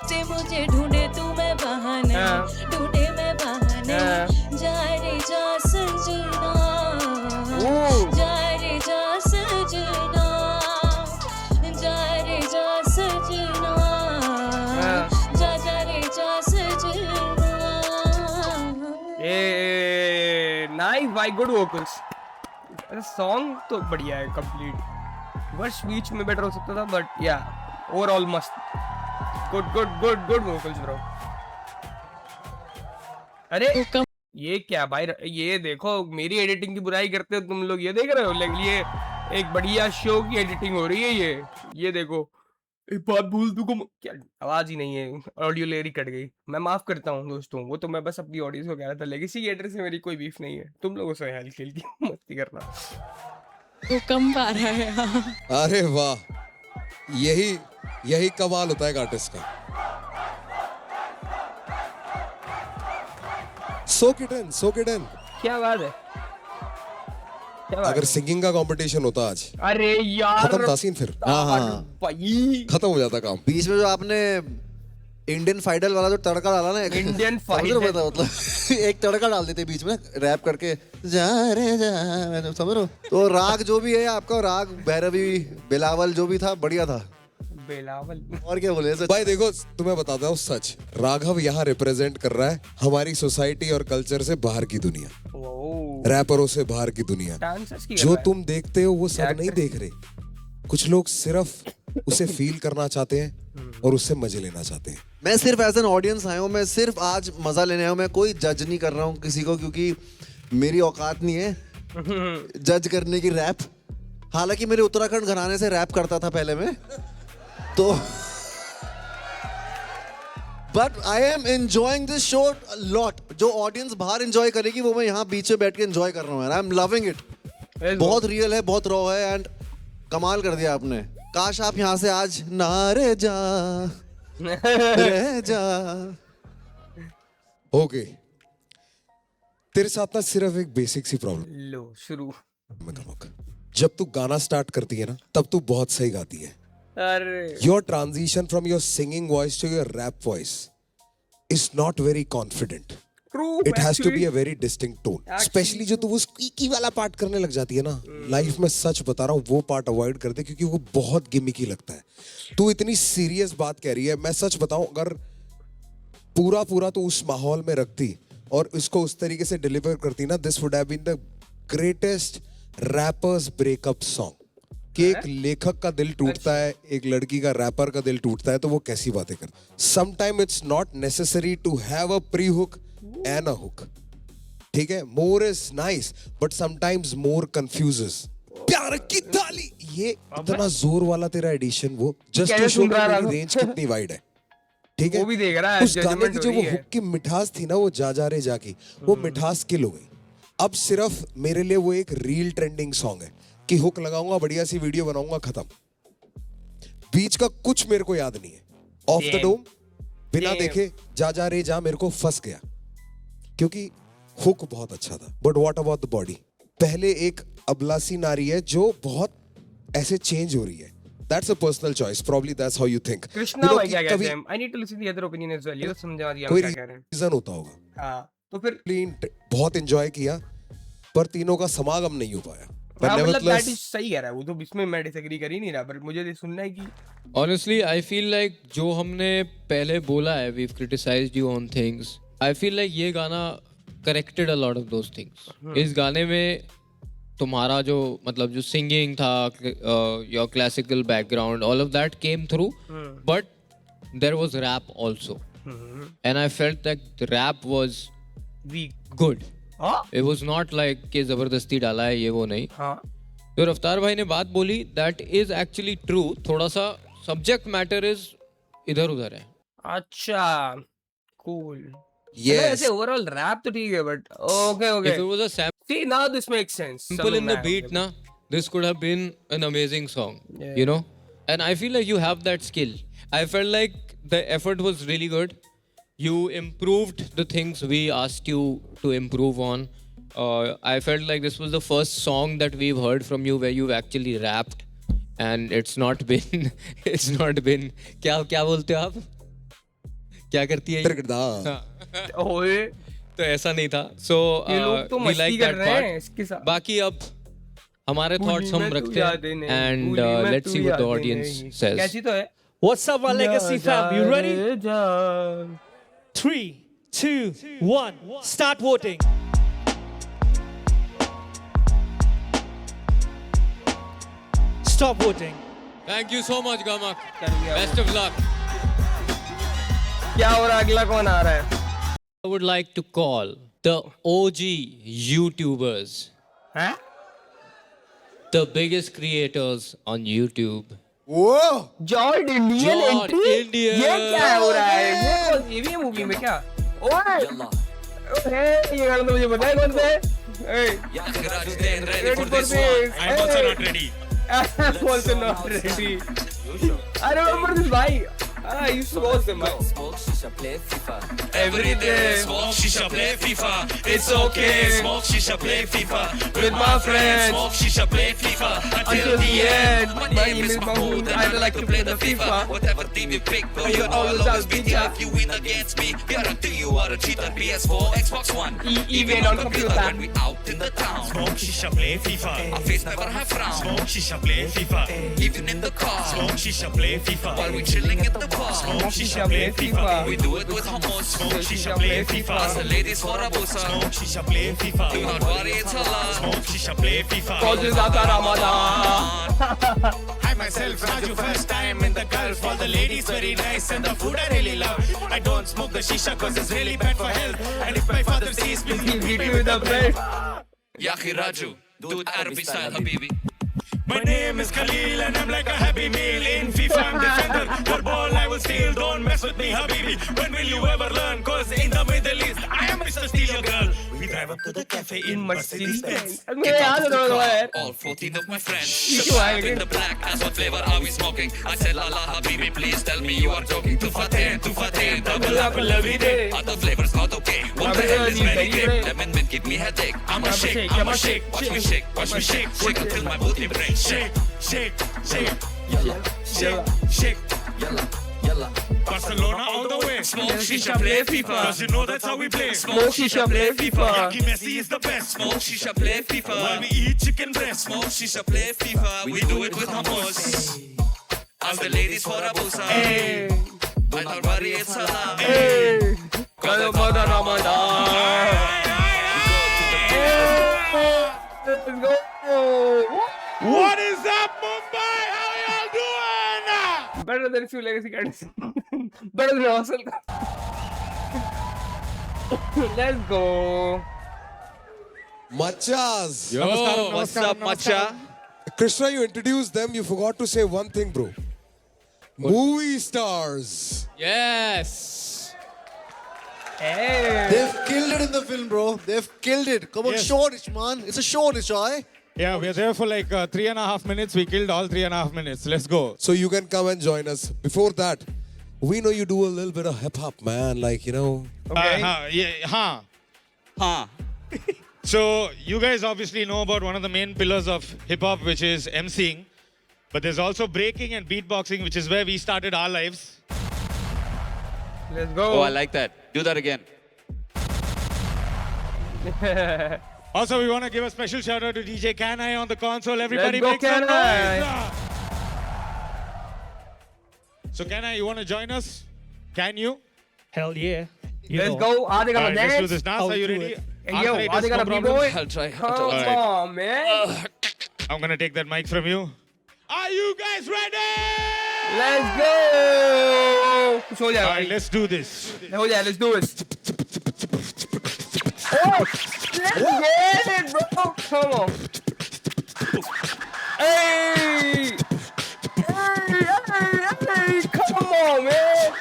से मुझे ढूंढे तू मैं वहाँ नहीं, ढूंढे मैं वहाँ नहीं, जा रे जा सजना, जा रे जा सजना, जा रे जा सजना, जा जा रे जा सजना। नाइस भाई, गुड वोकल्स। सॉन्ग तो बढ़िया है कंप्लीट, वर्ष बीच में बेटर हो सकता था बट या ओवरऑल मस्त। Good vocals bro. अरे ये क्या भाई, ये देखो मेरी एडिटिंग की बुराई करते हो तुम लोग, ये देख रहे हो? ये एक बढ़िया शो की एडिटिंग हो रही है ये देखो। एक बात भूल तू को क्या, आवाज ही नहीं है, ऑडियो लेयर ही कट गई। मैं माफ करता हूँ दोस्तों, वो तो मैं बस अपनी ऑडियंस को कह रहा था, लेगेसी क्रिएटर से मेरी कोई बीफ नहीं है, तुम लोगों से हेल्प खेल की मस्ती करना। वो कम पा रहा है। हाँ। अरे वाह, यही कमाल होता है एक आर्टिस्ट का। सोक इट इन। क्या बात है, क्या बात अगर है? सिंगिंग का कंपटीशन होता आज, अरे यार खत्म था सीन फिर। हाँ भाई, खत्म हो जाता काम। बीच में जो आपने इंडियन फाइडल वाला जो तड़का डाला ना, इंडियन समझ रहे हो? मतलब एक तड़का डाल देते बीच में रैप करके, जा रे जा, समझ रहे हो? तो राग जो भी है आपका, राग भैरवी बिलावल जो भी था बढ़िया था। बेलावल। और क्या बोले सर? भाई देखो तुम्हें बताता हूँ सच, राघव यहाँ रिप्रेजेंट कर रहा है हमारी सोसाइटी और कल्चर से बाहर की दुनिया, रैपरों से बाहर की दुनिया। डांसर्स की जो तुम देखते हो वो सब नहीं देख रहे, कुछ लोग सिर्फ उसे फील करना चाहते हैं और उससे मजे लेना चाहते हैं। मैं सिर्फ एज एन ऑडियंस आया हूँ, मैं सिर्फ आज मजा लेने आया हूँ, मैं कोई जज नहीं कर रहा हूँ किसी को, क्योंकि मेरी औकात नहीं है जज करने की रैप। हालांकि मेरे उत्तराखंड घराने से रैप करता था पहले मैं, तो but I am enjoying this show lot. जो ऑडियंस बाहर एंजॉय करेगी वो मैं यहाँ बीच में बैठ के एंजॉय कर रहा हूँ, आई एम लविंग इट। बहुत रियल है, बहुत रॉ है, एंड कमाल कर दिया आपने। काश आप यहाँ से आज ना रह जा। ओके, तेरे साथ ना सिर्फ एक बेसिक सी प्रॉब्लम। लो शुरू। जब तू गाना स्टार्ट करती है ना, तब तू बहुत सही गाती है। अरे Your transition from your singing voice to your rap voice is not very confident. True. It has to be a very distinct tone. Especially जो तू वो squeaky वाला पार्ट करने लग जाती है ना, लाइफ में सच बता रहा हूँ वो पार्ट अवॉइड कर दे, क्योंकि वो बहुत गिमिकी लगता है। तू इतनी सीरियस बात कह रही है, मैं सच बताऊं अगर पूरा तू उस माहौल में रखती और इसको उस तरीके से डिलीवर करती ना, this would have been the greatest rappers breakup song. कि एक लेखक का दिल टूटता है, एक लड़की का रैपर का दिल टूटता है, तो वो कैसी बातें कर। Sometime it's not necessary to have a pre hook and a hook, ठीक है? More is nice but sometimes more confuses. प्यार की थाली, ये इतना जोर वाला तेरा एडिशन, वो जस्ट टू शो मेरी रेंज कितनी वाइड है, ठीक है? वो भी देख रहा है, उस गाने judgment की हो जो वो रही है। हुक की मिठास थी ना, वो जा रे जाकी, वो मिठास किल हो गई। अब सिर्फ मेरे लिए वो एक रील ट्रेंडिंग सॉन्ग है कि हुक लगाऊंगा, बढ़िया सी वीडियो बनाऊंगा, खत्म। बीच का कुछ मेरे को याद नहीं है। ऑफ द डोम बिना देखे जा रे जा मेरे को फंस गया, क्योंकि हुक बहुत अच्छा था। But what about the body? पहले एक अबला सी नारी है जो बहुत ऐसे चेंज हो रही है। That's a personal choice. Probably that's how you think. Krishna भाई क्या कहते हैं? I need to listen the other opinion as well. ये तो समझा दिया कोई क्या कह रहे हैं। रीजन होता होगा। हाँ तो फिर बहुत एंजॉय किया, पर तीनों का समागम नहीं हो पाया। हाँ, मतलब that is सही कह रहा है वो, तो इसमें मैं डिसएग्री कर ही नहीं रहा, पर मुझे ये सुनना है कि Honestly, I feel like जो हमने पहले बोला है, we've criticized you on things. I feel like ये गाना corrected a lot of those things. इस गाने में तुम्हारा जो मतलब जो सिंगिंग था, your classical background, all of that came through, but there was rap also, and I felt that the rap was weak. good. It was not like कि जबरदस्ती डाला है ये वो नहीं। हाँ जो रफ्तार भाई ने बात बोली, that is actually true. थोड़ा सा subject matter is इधर उधर है। अच्छा cool. Yes. ऐसे ओवरऑल रैप तो ठीक है, but okay If it was a see now this makes sense. sample in the beat na, this could have been an amazing song, you know, and I feel like you have that skill. I felt like the effort was really good. You improved the things we asked you to improve on. I felt like this was the first song that we've heard from you where you've actually rapped, and it's not been क्या बोलते हो आप, क्या करती है ये? ओए तो ऐसा नहीं था। So ये लोग तो we मस्ती like कर that रहे हैं part. इसके साथ। बाकी अब हमारे थॉट्स हम रखते हैं, and let's see what the audience says. कैसी तो है? What's up, our legacy fam? You ready? 3, 2, 1. Start voting. Stop voting. Thank you so much, Gamak. Best of luck. क्या हो रहा है? अगला कौन आ रहा है? I would like to call the OG YouTubers, हैं? the biggest creators on YouTube. Jord Indian Jord entry? Indian. ये क्या हो रहा है? ये भी है मूवी में क्या? ओए ये गाना तो मुझे पता है कौन सा है। Ready for this? I'm also not ready. I'm also not ready. I remember this भाई। I used to watch them, man. Smoke shisha, play FIFA. Every day. Smoke shisha, play FIFA. It's okay. Smoke shisha, play FIFA. With my friends. Smoke shisha, play FIFA. Until the end. My name is Mahmood and I like to play the FIFA. Whatever team you pick, bro, you always beat ya. If you win against me, guarantee you are a cheater. PS4, Xbox One, even on computer. when we out in the town. Smoke shisha, play FIFA. Our face never have frown. Smoke shisha, play FIFA. Even in the car. Smoke shisha, play FIFA. While we chilling at the bar. Smoke shisha, play FIFA. We do it with hummus. Smoke shisha, play FIFA. Ask the ladies for a busa. Smoke shisha, play FIFA. Do not worry, it's halal. Smoke shisha, play FIFA. Cause it's after Ramadan. I myself, Raju, first time in the Gulf. All the ladies very nice and the food I really love. I don't smoke the shisha cause it's really bad for health. And if my father sees me, He'll hit you with the bread. Yaki Raju, do it Arabic style, habibi. my name is Khalil and I'm like a happy meal. In FIFA I'm defender, your ball I will steal. Don't mess with me, habibi. When will you ever learn? Cause in the Middle East, I am Mr. Steal Your Girl. We drive up to the cafe in Mercedes Benz. मेरे याद है दोनों यार. All 14 of my friends. You The black are in the black. Ask what flavor are we smoking? I said, Lala, habibi, please tell me you are joking. Tu fatin, double apple every day. Other flavors not okay. What the hell is very great? Lemon mint give me headache. I'm a shake. Watch me shake. Shake until my booty breaks. Shake, shake, shake, Yalla, shake, shake. yalla. Barcelona all the way. Smoke shisha, play FIFA. Cause you know that's how we play. Smoke shisha, play FIFA. Yaki Messi is the best. Smoke shisha, play While FIFA. we eat chicken breast. Smoke shisha, play FIFA. We do it with hummus. Ask the ladies for a busa. Do not worry, it's halal. Cause it's after Ramadan. Let's go. What is up, Mumbai? How y'all doing? Better than few legacy cards. Better than hustle. Let's go. Machas. Yo, what's up, Macha? Krishna, you introduced them. You forgot to say one thing, bro. Movie stars. Yes. Hey. They've killed it in the film, bro. They've killed it. Come on, Yes. show it, man. It's a show, Nishai. Yeah, we're there for like 3.5 minutes. We killed all 3.5 minutes. Let's go. So you can come and join us. Before that, we know you do a little bit of hip hop, man. Like, you know. Okay. So you guys obviously know about one of the main pillars of hip hop, which is MCing. But there's also breaking and beatboxing, which is where we started our lives. Let's go. Oh, I like that. Do that again. Also, we want to give a special shout out to DJ Kanai on the console. Everybody go, make some Kanai. noise. So Kanai, you want to join us? Can you? Hell yeah. Let's go. Are they All gonna right, let's do dance? this. Nas, I'll are you do ready? it. Hey, yo, Arthritis, are they no gonna be problem? going? I'll try. Come Alright. on, man. I'm going to take that mic from you. Are you guys ready? Let's go. कुछ हो जाए All right, भाई. let's do this. हो जाए. Let's do it. Oh, let's get it, bro. Come on. Hey. Hey. Come on, man.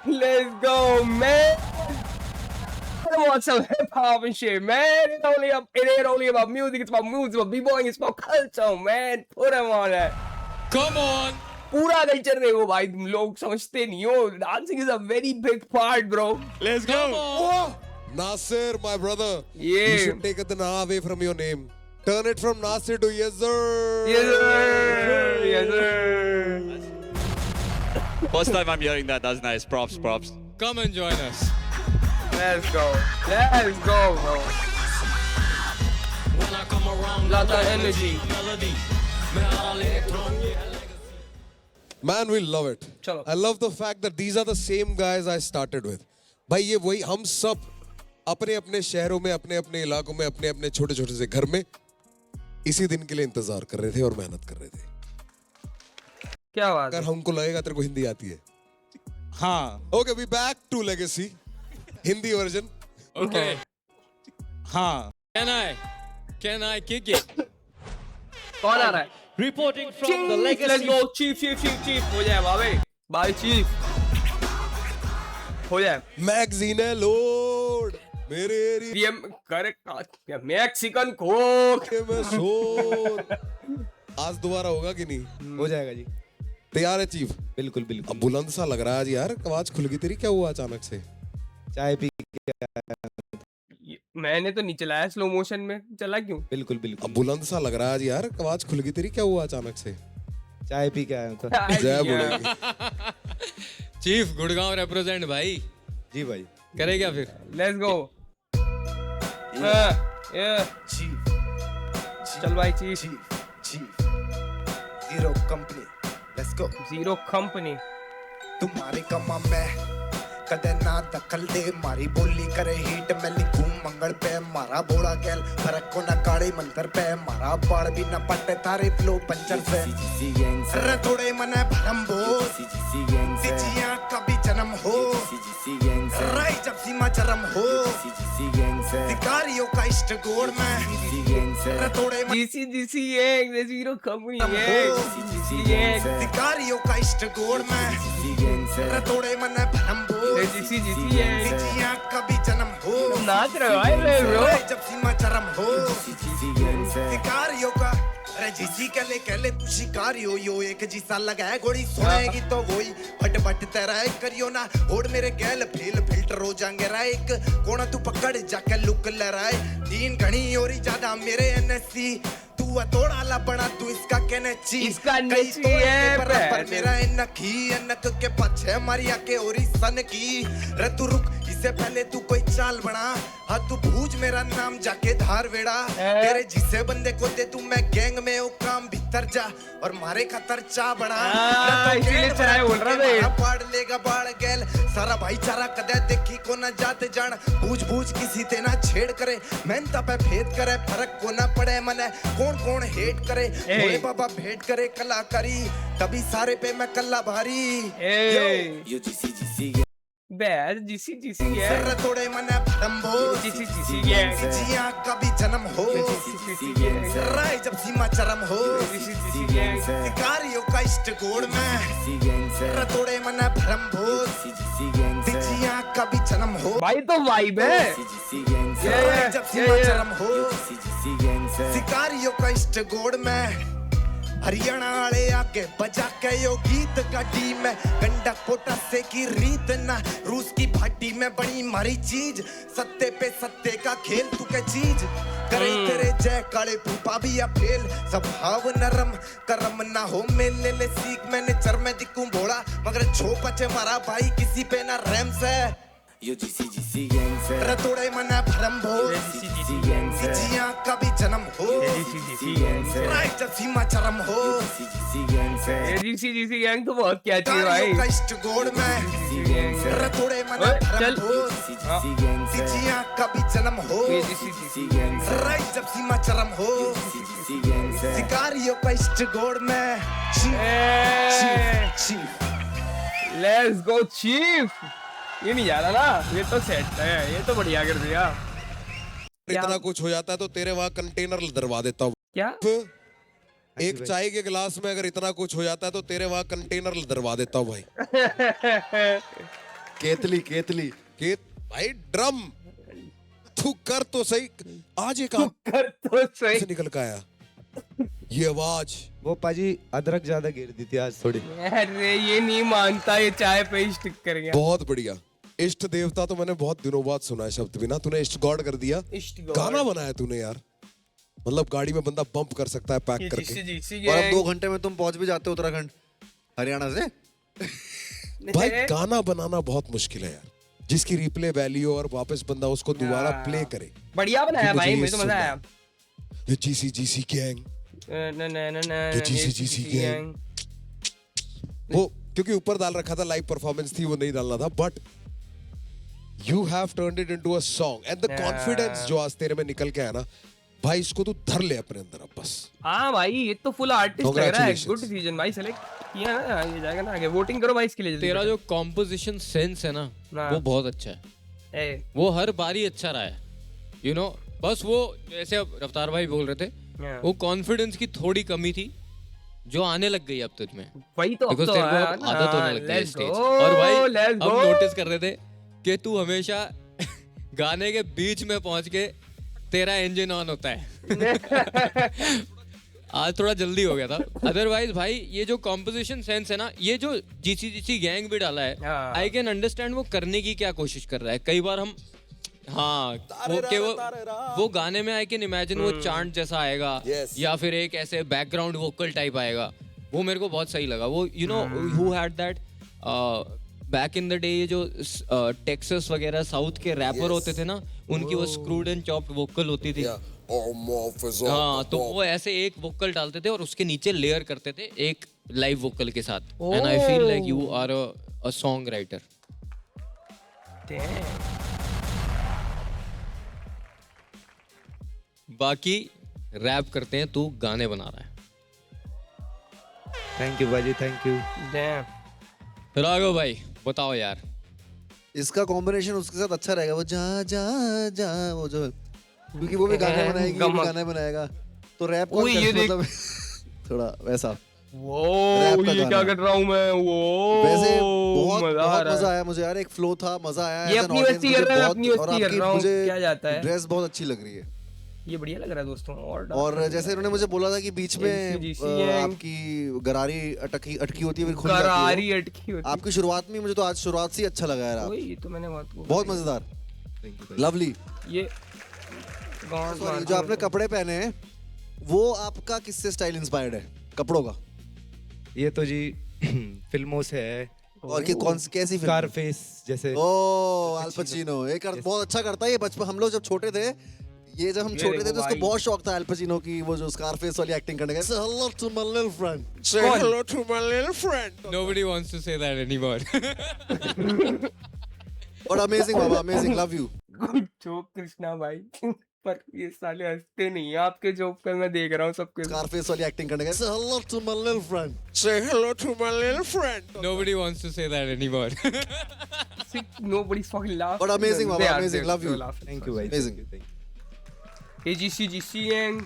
Let's go, man. I want some hip hop and shit, man. It ain't only about music. It's about music, it's about b-boying, it's about culture, man. Put them on that. Come on. पूरा culture देखो भाई तुम लोग समझते नहीं हो. Dancing is a very big part, bro. Let's Come go. on. Nasir, my brother. Yeah. You should take the Na away from your name. Turn it from Nasir to Yes, sir. Yes, sir. Yes, sir. First time I'm hearing that. That's nice. Props. Come and join us. Let's go. Let's go, bro. When I come around, Lot of energy. melody. मेरा electron. Man, we love it. Chalo. I love the fact that these are the same guys I started with. भाई ये वही हम सब अपने अपने शहरों में अपने अपने इलाकों में अपने अपने छोटे छोटे से घर में इसी दिन के लिए इंतजार कर रहे थे और मेहनत कर रहे थे. क्या बात अगर है? हमको लगेगा तेरे को हिंदी आती है. हाँ. Okay, we back to Legacy. Hindi version. Okay. हाँ. Can I kick it? कौन आ रहा है? Reporting from Chief, the let's legacy. go. Chief. हो जाए भाई. भाई chief. हो जाए. Magazine load. मेरे एरिया करेक्ट मैक्सिकन कोक में शोर। आज दोबारा होगा कि नहीं? हो जाएगा जी। तैयार है चीफ? बिल्कुल बिल्कुल। अब बुलंद सा लग रहा है आज यार, आवाज खुल गई तेरी, क्या हुआ अचानक से? चाय पी। मैंने तो नहीं चलाया, स्लो मोशन में चला क्यों? बिल्कुल बिल्कुल। अब बुलंद सा लग रहा है आज यार, आवाज खुल गई तेरी, क्या हुआ अचानक से? चाय पी के आया था। जय बुढ़ेगी। चीफ गुड़गांव रिप्रेजेंट भाई। जी भाई। करे क्या फिर? Let's go. चल भाई chief. Zero company, let's go. Zero company. तुम्हारे कमा में कदे ना दखल दे, मारी बोली करे हीट में लिखूं मंगल पे, मारा बोला गैल फरक को ना काड़े मंतर पे, मारा बाड़ भी ना पट्टे तारे फ्लो पंचर से, अरे थोड़े मने भरम बो जिजिया कभी जन्म हो, राई जब सीमा चरम हो, शिकारियों का इष्ट गोड़ में, अरे थोड़े जीसी ये जीरो कंपनी ये शिकारियों का इष्ट गोड़ में, अरे थोड़े मने भरम बो जीसी ये जिजिया कभी जन्म हो, नाच रहे हो राई जब सीमा चरम हो, शिकारियों का, अरे जीजी के ले तू शिकारी हो, यो एक जीसा लगा है गोड़ी सुनेगी तो वही फट फट तेरा एक करियो ना होड़ मेरे गैल फेल फिल्टर हो जाएंगे रा, एक कोना तू पकड़ जाके लुक ले रहा है, तीन घनी और ज्यादा मेरे एनएससी, तू थोड़ा ला बना तू इसका कहने ची, इसका कई नची तो है पर मेरा इनकी अनक के पछे मारिया के और सन की, रे तू रुक इससे पहले तू कोई चाल बना, हाँ तू भूज मेरा नाम जाके धार वेड़ा, तेरे जिसे बंदे को दे तू मैं गैंग में ओ काम भीतर जा और मारे खतर चा बना, इसीलिए चाय बोल रहा था। पाड़ लेगा बाढ़ गैल सारा भाईचारा कदे देखी को ना जाते जान, बूझ बूझ किसी ते ना छेड़ करे, मेहनत पे भेद करे फर्क को ना पड़े मने, कौन कौन हेट करे, भोले बाबा भेंट करे कलाकारी, तभी सारे पे मैं कल्ला भारी, यो जीसी है सर थोड़े मने भरम्बो, जीसी है जिया कभी जन्म हो, राय जब सीमा चरम हो, शिकारियों का इष्ट गोड़ में, सर थोड़े मने भरम्बो, जिया कभी जन्म हो, भाई तो वाइब है, राय जब सीमा चरम हो, शिकारियों का इष्ट गोड़ में, हरियाणा वाले आके बजा के यो गीत गाड़ी में, गंडक पोटा से की रीत ना, रूस की भाटी में बनी मारी चीज, सत्ते पे सत्ते का खेल तू के चीज, करे तेरे जय काले फूफा भी या फेल, स्वभाव नरम करम ना हो मेले ले सीख, मैंने चर में दिखूं भोला मगर छो पचे मारा भाई किसी पे ना रहम से, रतोड़े मना भरम भो, जिया कभी जन्म हो, राय जब सीमा चरम हो, जीसी गैंग तो बहुत क्या चीज भाई, कष्ट गोड़ में, रतोड़े मना भरम भो, जिया कभी जन्म हो, राय जब सीमा चरम हो, शिकारियों कष्ट गोड़ में, लेट्स गो चीफ, ये नहीं जा रहा ना, ये तो सेट है, ये तो बढ़िया कर दिया, इतना कुछ हो जाता है तो तेरे वहां कंटेनर दरवा देता हूँ। क्या? एक चाय के गिलास में अगर इतना कुछ हो जाता है तो तेरे वहां कंटेनर दरवा देता हूँ भाई। केतली भाई ड्रम तू कर तो सही, आज एक कर तो सही से निकल के आया ये आवाज, वो पाजी अदरक ज्यादा गिर दी थी आज थोड़ी, अरे ये नहीं मानता, ये चाय पे ही स्टिक कर गया। बहुत बढ़िया। इष्ट देवता तो मैंने बहुत दिनों बाद सुना है शब्द भी ना, तूने इष्ट गॉड कर दिया, गाना बनाया तूने यार, मतलब गाड़ी में बंदा बम्प कर सकता है पैक करके, और अब 2 घंटे में तुम पहुंच भी जाते हो उत्तराखंड हरियाणा से। भाई गाना बनाना बहुत मुश्किल है यार, जिसकी रिप्ले वैल्यू और वापस बंदा उसको दोबारा प्ले करे। बढ़िया बनाया भाई, मुझे तो मजा आया। ये जीसी गैंग, जीसी गैंग, वो क्योंकि ऊपर डाल रखा था, लाइव परफॉर्मेंस थी, वो नहीं डालना था, but you have turned it into a song and the confidence जो आज तेरे में निकल के आया ना भाई, इसको तू धर ले अपने अंदर अब बस। हाँ भाई ये तो फुल आर्टिस्ट लग रहा है, गुड डिसीजन भाई, सेलेक्ट किया ना, ये जाएगा ना आगे, वोटिंग करो भाई इसके लिए। तेरा जो कॉम्पोजिशन सेंस है ना वो बहुत अच्छा है, वो हर बारी अच्छा रहा है, यू नो, बस वो जैसे अब रफ्तार भाई बोल रहे थे, वो कॉन्फिडेंस की थोड़ी कमी थी जो आने लग गई अब तुझ में, वही तो बिकॉज़ तेरे को आदत होने लग गई स्टेज। और भाई हम नोटिस कर रहे थे कि तू हमेशा गाने के बीच में पहुंच के तेरा इंजन ऑन होता है। आज थोड़ा जल्दी हो गया था, अदरवाइज भाई ये जो कॉम्पोजिशन सेंस है ना, ये जो जीसी गैंग भी डाला है, आई कैन अंडरस्टैंड वो करने की क्या कोशिश कर रहा है। कई बार हम वो गाने में आई कैन इमेजिन वो चांट जैसा आएगा या फिर एक ऐसे बैकग्राउंड वोकल टाइप आएगा, वो मेरे को बहुत सही लगा। वो you know who had that back in the day, ये जो टेक्सास वगैरह साउथ के रैपर होते थे ना, उनकी वो स्क्रूड एंड चॉप्ड वोकल होती थी। हाँ, तो वो ऐसे एक वोकल डालते थे और उसके नीचे लेयर करते थे एक लाइव वोकल के साथ। And I feel like you are a song writer. बाकी रैप करते हैं, तू गाने बना रहा है। थैंक यू भाई, थैंक यू। राघव भाई बताओ यार। इसका कॉम्बिनेशन उसके साथ अच्छा रहेगा, वो जा जा जा, वो जो, क्योंकि वो भी गाने बनाएगी, वो भी गाने बनाएगा, तो रैप कौन मतलब थोड़ा वैसा। वो ये क्या कर रहा हूँ मैं, वो वैसे बहुत मजा आया मुझे यार, एक फ्लो था, मजा आया। ये अपनी वस्ती कर रहा है, अपनी वस्ती कर रहा हूँ, क्या जाता है। ड्रेस बहुत अच्छी लग रही है, ये बढ़िया लग रहा है दोस्तों। और जैसे उन्होंने मुझे बोला था कि बीच में आपकी गरारी अटकी होती है, फिर खुल गरारी अटकी होती है आपकी शुरुआत में। मुझे तो आज शुरुआत से ही अच्छा लगा यार। ये तो मैंने बहुत मजेदार, लवली। ये जो आपने कपड़े पहने हैं वो आपका किससे स्टाइल इंस्पायर्ड है कपड़ों का? ये तो जी फिल्मों से है। और कौन सी कैसी फिल्म? स्कारफेस जैसे। ओह अल पचिनो, बहुत अच्छा करता है ये। बचपन हम लोग जब छोटे थे, ये जब हम छोटे थे तो उसको बहुत शौक था अल पचिनो की, वो जो स्कारफेस वाली एक्टिंग करने का। Say hello to my little friend. Say hello to my little friend. Nobody wants to say that anymore. But amazing Baba, amazing, love you. Good joke Krishna भाई, पर ये साले हंसते नहीं है आपके जोक पे, मैं देख रहा हूँ सबके। स्कारफेस वाली एक्टिंग करने का। Say hello to my little friend. Say hello to my little friend. Nobody wants to say that anymore. Nobody's fucking laughing. But amazing Baba, amazing, love you. Thank you भाई, Amazing. AGC gang,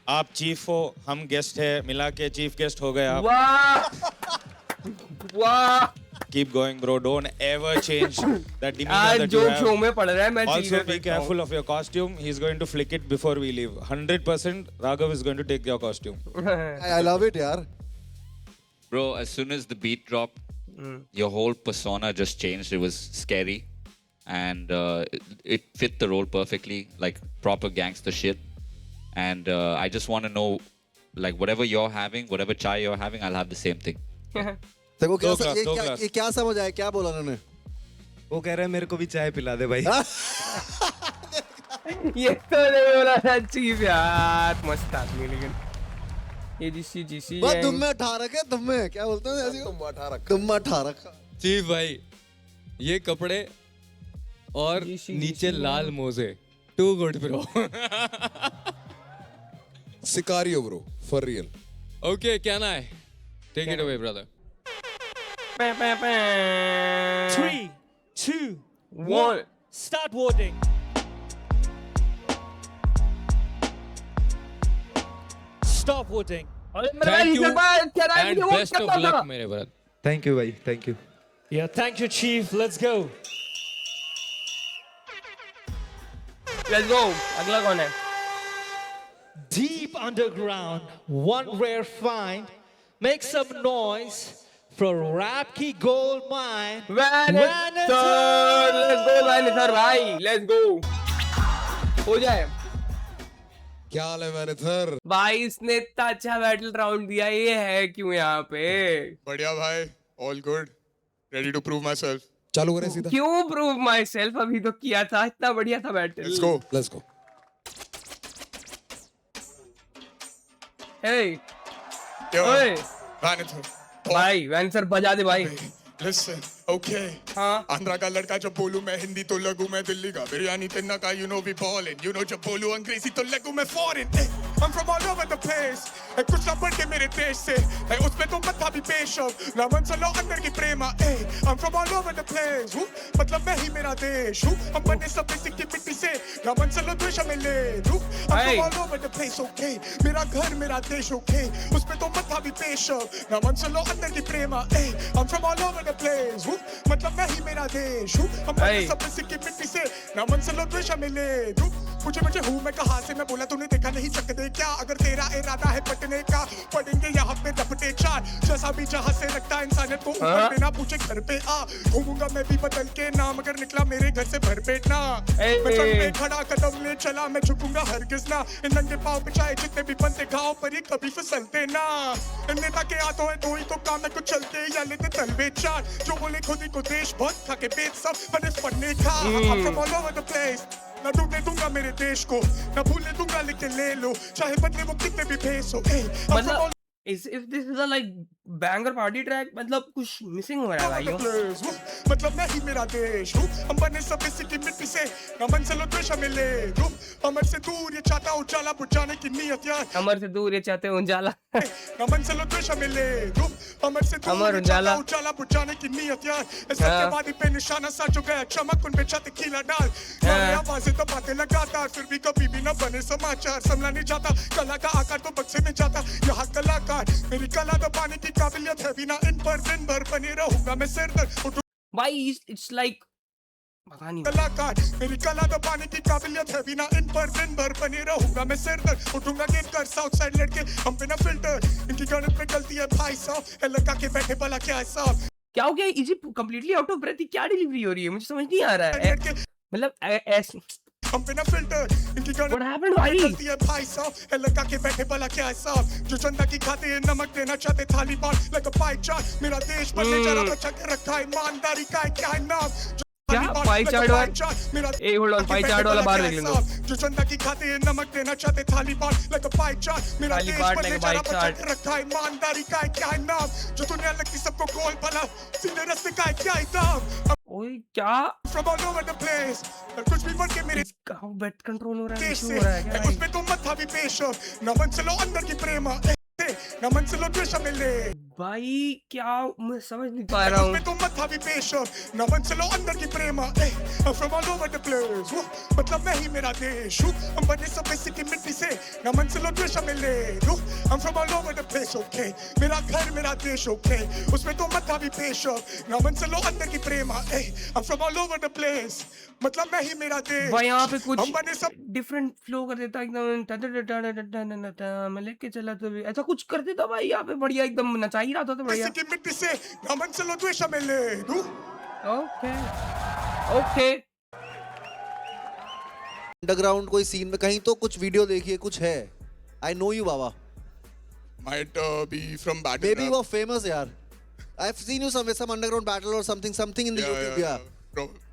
आप chief हो, हम guest है, मिला के chief guest हो गए आप। वाह वाह। Keep going bro, don't ever change that demeanor आज that जो you have. शो में पड़ रहा है, मैं Also be careful of your costume. He's going to flick it before we leave. 100% Raghav is going to take your costume. I love it यार. Bro, as soon as the beat dropped, your whole persona just changed. It was scary. And it fit the role perfectly, like proper gangster shit. And I just want to know, like whatever you're having, whatever chai you're having, I'll have the same thing. देखो ये क्या समझ आया, क्या बोला उन्होंने? वो कह रहे हैं मेरे को भी चाय पिला दे भाई। ये तो नहीं बोला था चीफ यार, मस्त आदमी। लेकिन AGC बस तुम में ठा रखे, तुम में क्या बोलते हैं ऐसे? तुम में ठा रखा। चीफ भाई ये कपड़े और नीचे लाल मोजे, too good bro. Sicario bro, for real. Okay, क्या ना है? Take it away brother. 3, 2, 1, start voting. Stop voting. Thank you and best of luck मेरे brother. थैंक यू भाई, thank you. Yeah, thank you, Chief. Let's go. Let's go. अगला कौन है? Deep underground, one rare find. Make some noise for Rap Ki Gold Mine. Vanither. Let's go Vanither भाई, let's go. हो जाए। क्या हाल है Vanither? भाई इसने इतना अच्छा बैटल राउंड दिया, ये है क्यों यहाँ पे? बढ़िया भाई, all good, ready to prove myself. चालू करें सीधा? क्यों prove myself? अभी तो किया था, इतना बढ़िया था battle. Let's go. Let's go. Hey. Yo, ओए Vanither. भाई, वैनसर बजा दे भाई। Listen, okay. हाँ। आंध्रा का लड़का जब बोलूं मैं हिंदी तो लगूं मैं दिल्ली का बिरयानी तिन्ना का, you know we ballin'. You know जब बोलूं अंग्रेजी तो लगूं मैं foreign. I'm from all over the place. है कुछ ना बढ़ के मेरे देश से है उसमें तो मत भी पेशव ना मन चलो अंदर की प्रेमा I'm from all over the place हूँ मतलब मैं ही मेरा देश हूँ हम बने सब बेसिक की मिट्टी से ना मन चलो द्वेष में ले लूँ I'm from all over the place okay मेरा घर मेरा देश okay उसमें तो मत भी पेशव ना मन चलो अंदर की प्रेमा I'm from all over the place हूँ मतलब मैं ही मेरा देश हूँ हम बने सब बेसिक की मिट्टी से ना मन चलो द्वेष में ले लूँ पूछे मुझे हूँ मैं कहाँ से मैं बोला तूने देखा नहीं चक दे क्या अगर तेरा इरादा है पटने का पढ़ेंगे यहाँ पे डपटे चार जैसा भी जहाँ से लगता इंसानियत को ऊपर बिना पूछे घर पे आ घूमूंगा मैं भी बदल के नाम अगर निकला मेरे घर से भर पेट ना मैं संग में खड़ा कदम ले चला मैं झुकूंगा हरगिज ना इन नंगे पाँव पे चाहे जितने भी बनते घाव पर ही कभी फिसलते ना इन नेता के हाथों है दो ही तो काम है कुछ चलते या लेते तलवे चार जो बोले खुद ही को देश बहुत खा के बेच सब बने पढ़ने का I'm from all over the place ना डूबने दूंगा मेरे देश को ना भूलने दूंगा लेके ले लो चाहे बदले वो कितने भी भेस हो मतलब if this is a like banger party track मतलब कुछ मिसिंग हो रहा है भाइयों मतलब मैं ही मेरा देश हूँ हम बने सब इसी की मिट्टी से ना मन चलो द्वेष में ले लूँ अमर से दूर ये चाहता उजाला बुझाने की नियत यार अमर से दूर ये चाहते उजाला ना मन चलो द्वेष में ले लूँ अमर से दूर ये चाहता उजाला बुझाने की नियत यार सत्यवादी पे निशाना सा जो गया चमक उन पे छत खिला डाल आवाजें तो बातें लगातार फिर भी कभी भी न बने समाचार संभला नहीं जाता कला का आकार तो बक्से में जाता यहाँ कलाकार मेरी कला दबाने की काबिलियत है बिना इन पर दिन भर बने रहूंगा मैं सिर दर्द भाई इट्स लाइक पता नहीं कलाकार मेरी कला दबाने की काबिलियत है बिना इन पर दिन भर बने रहूंगा मैं सिर दर्द उठूंगा गेट कर साउथ साइड लड़के हम बिना फिल्टर इनकी गणित में गलती है भाई साहब है लगा के बैठे भला क्या है साहब क्या हो गया इजिप्ट कंप्लीटली आउट ऑफ ब्रेथ क्या डिलीवरी हो रही है मुझे समझ नहीं आ रहा है मतलब हम बिना फिल्टर इनकी गलती है भाई साहब है लगा के बैठे भला क्या है साहब जो चंदा की खाते हैं नमक देना चाहते थाली बांट like a pie chart मेरा देश बनने जा रहा बचा के रखा है ईमानदारी का है क्या है नाम क्या पाई चार्ट वाला ए होल्ड ऑन पाई चार्ट वाला बाहर देख लेंगे जो चंदा की खाते हैं नमक देना चाहते थाली बांट like a pie chart मेरा देश बनने जा रहा बचा के रखा है ईमानदारी का है क्या है नाम जो दुनिया लगती सबको गोल भला सीधे रास्ते का है क्या है दाम ओए क्या from all over the place कुछ भी बढ़ के मेरे कहाँ बेट कंट्रोल हो रहा है देश से उसमें तो मत भी पेश हो ना मन चलो अंदर की प्रेमा ना मन चलो द्वेष में ले भाई क्या मैं समझ नहीं पा रहा हूँ उसमें तो मत भी पेश हो ना मन चलो अंदर की प्रेमा from all over the place मतलब मैं ही मेरा देश हूँ हम बने सब इसी की मिट्टी से ना मन चलो द्वेष में ले लूँ I'm from all over the place okay मेरा घर मेरा देश okay उसमें तो मत भी पेश हो ना मन चलो अंदर की प्रेमा I'm from all over the place मतलब मैं ही मेरा देश भाई यहाँ पे कुछ हम बने सब डिफरेंट फ्लो कर देता एकदम मैं लेके चला तो ऐसा कुछ कर देता भाई यहाँ पे बढ़िया एकदम नचा ही रहा था तो बढ़िया की मिट्टी से ना मन चलो द्वेष में ले लूँ ओके ओके अंडरग्राउंड कोई सीन में कहीं तो कुछ वीडियो देखिए कुछ है I know you Baba might be from battle maybe you are famous yaar I've seen you some underground battle or something in the YouTube yeah.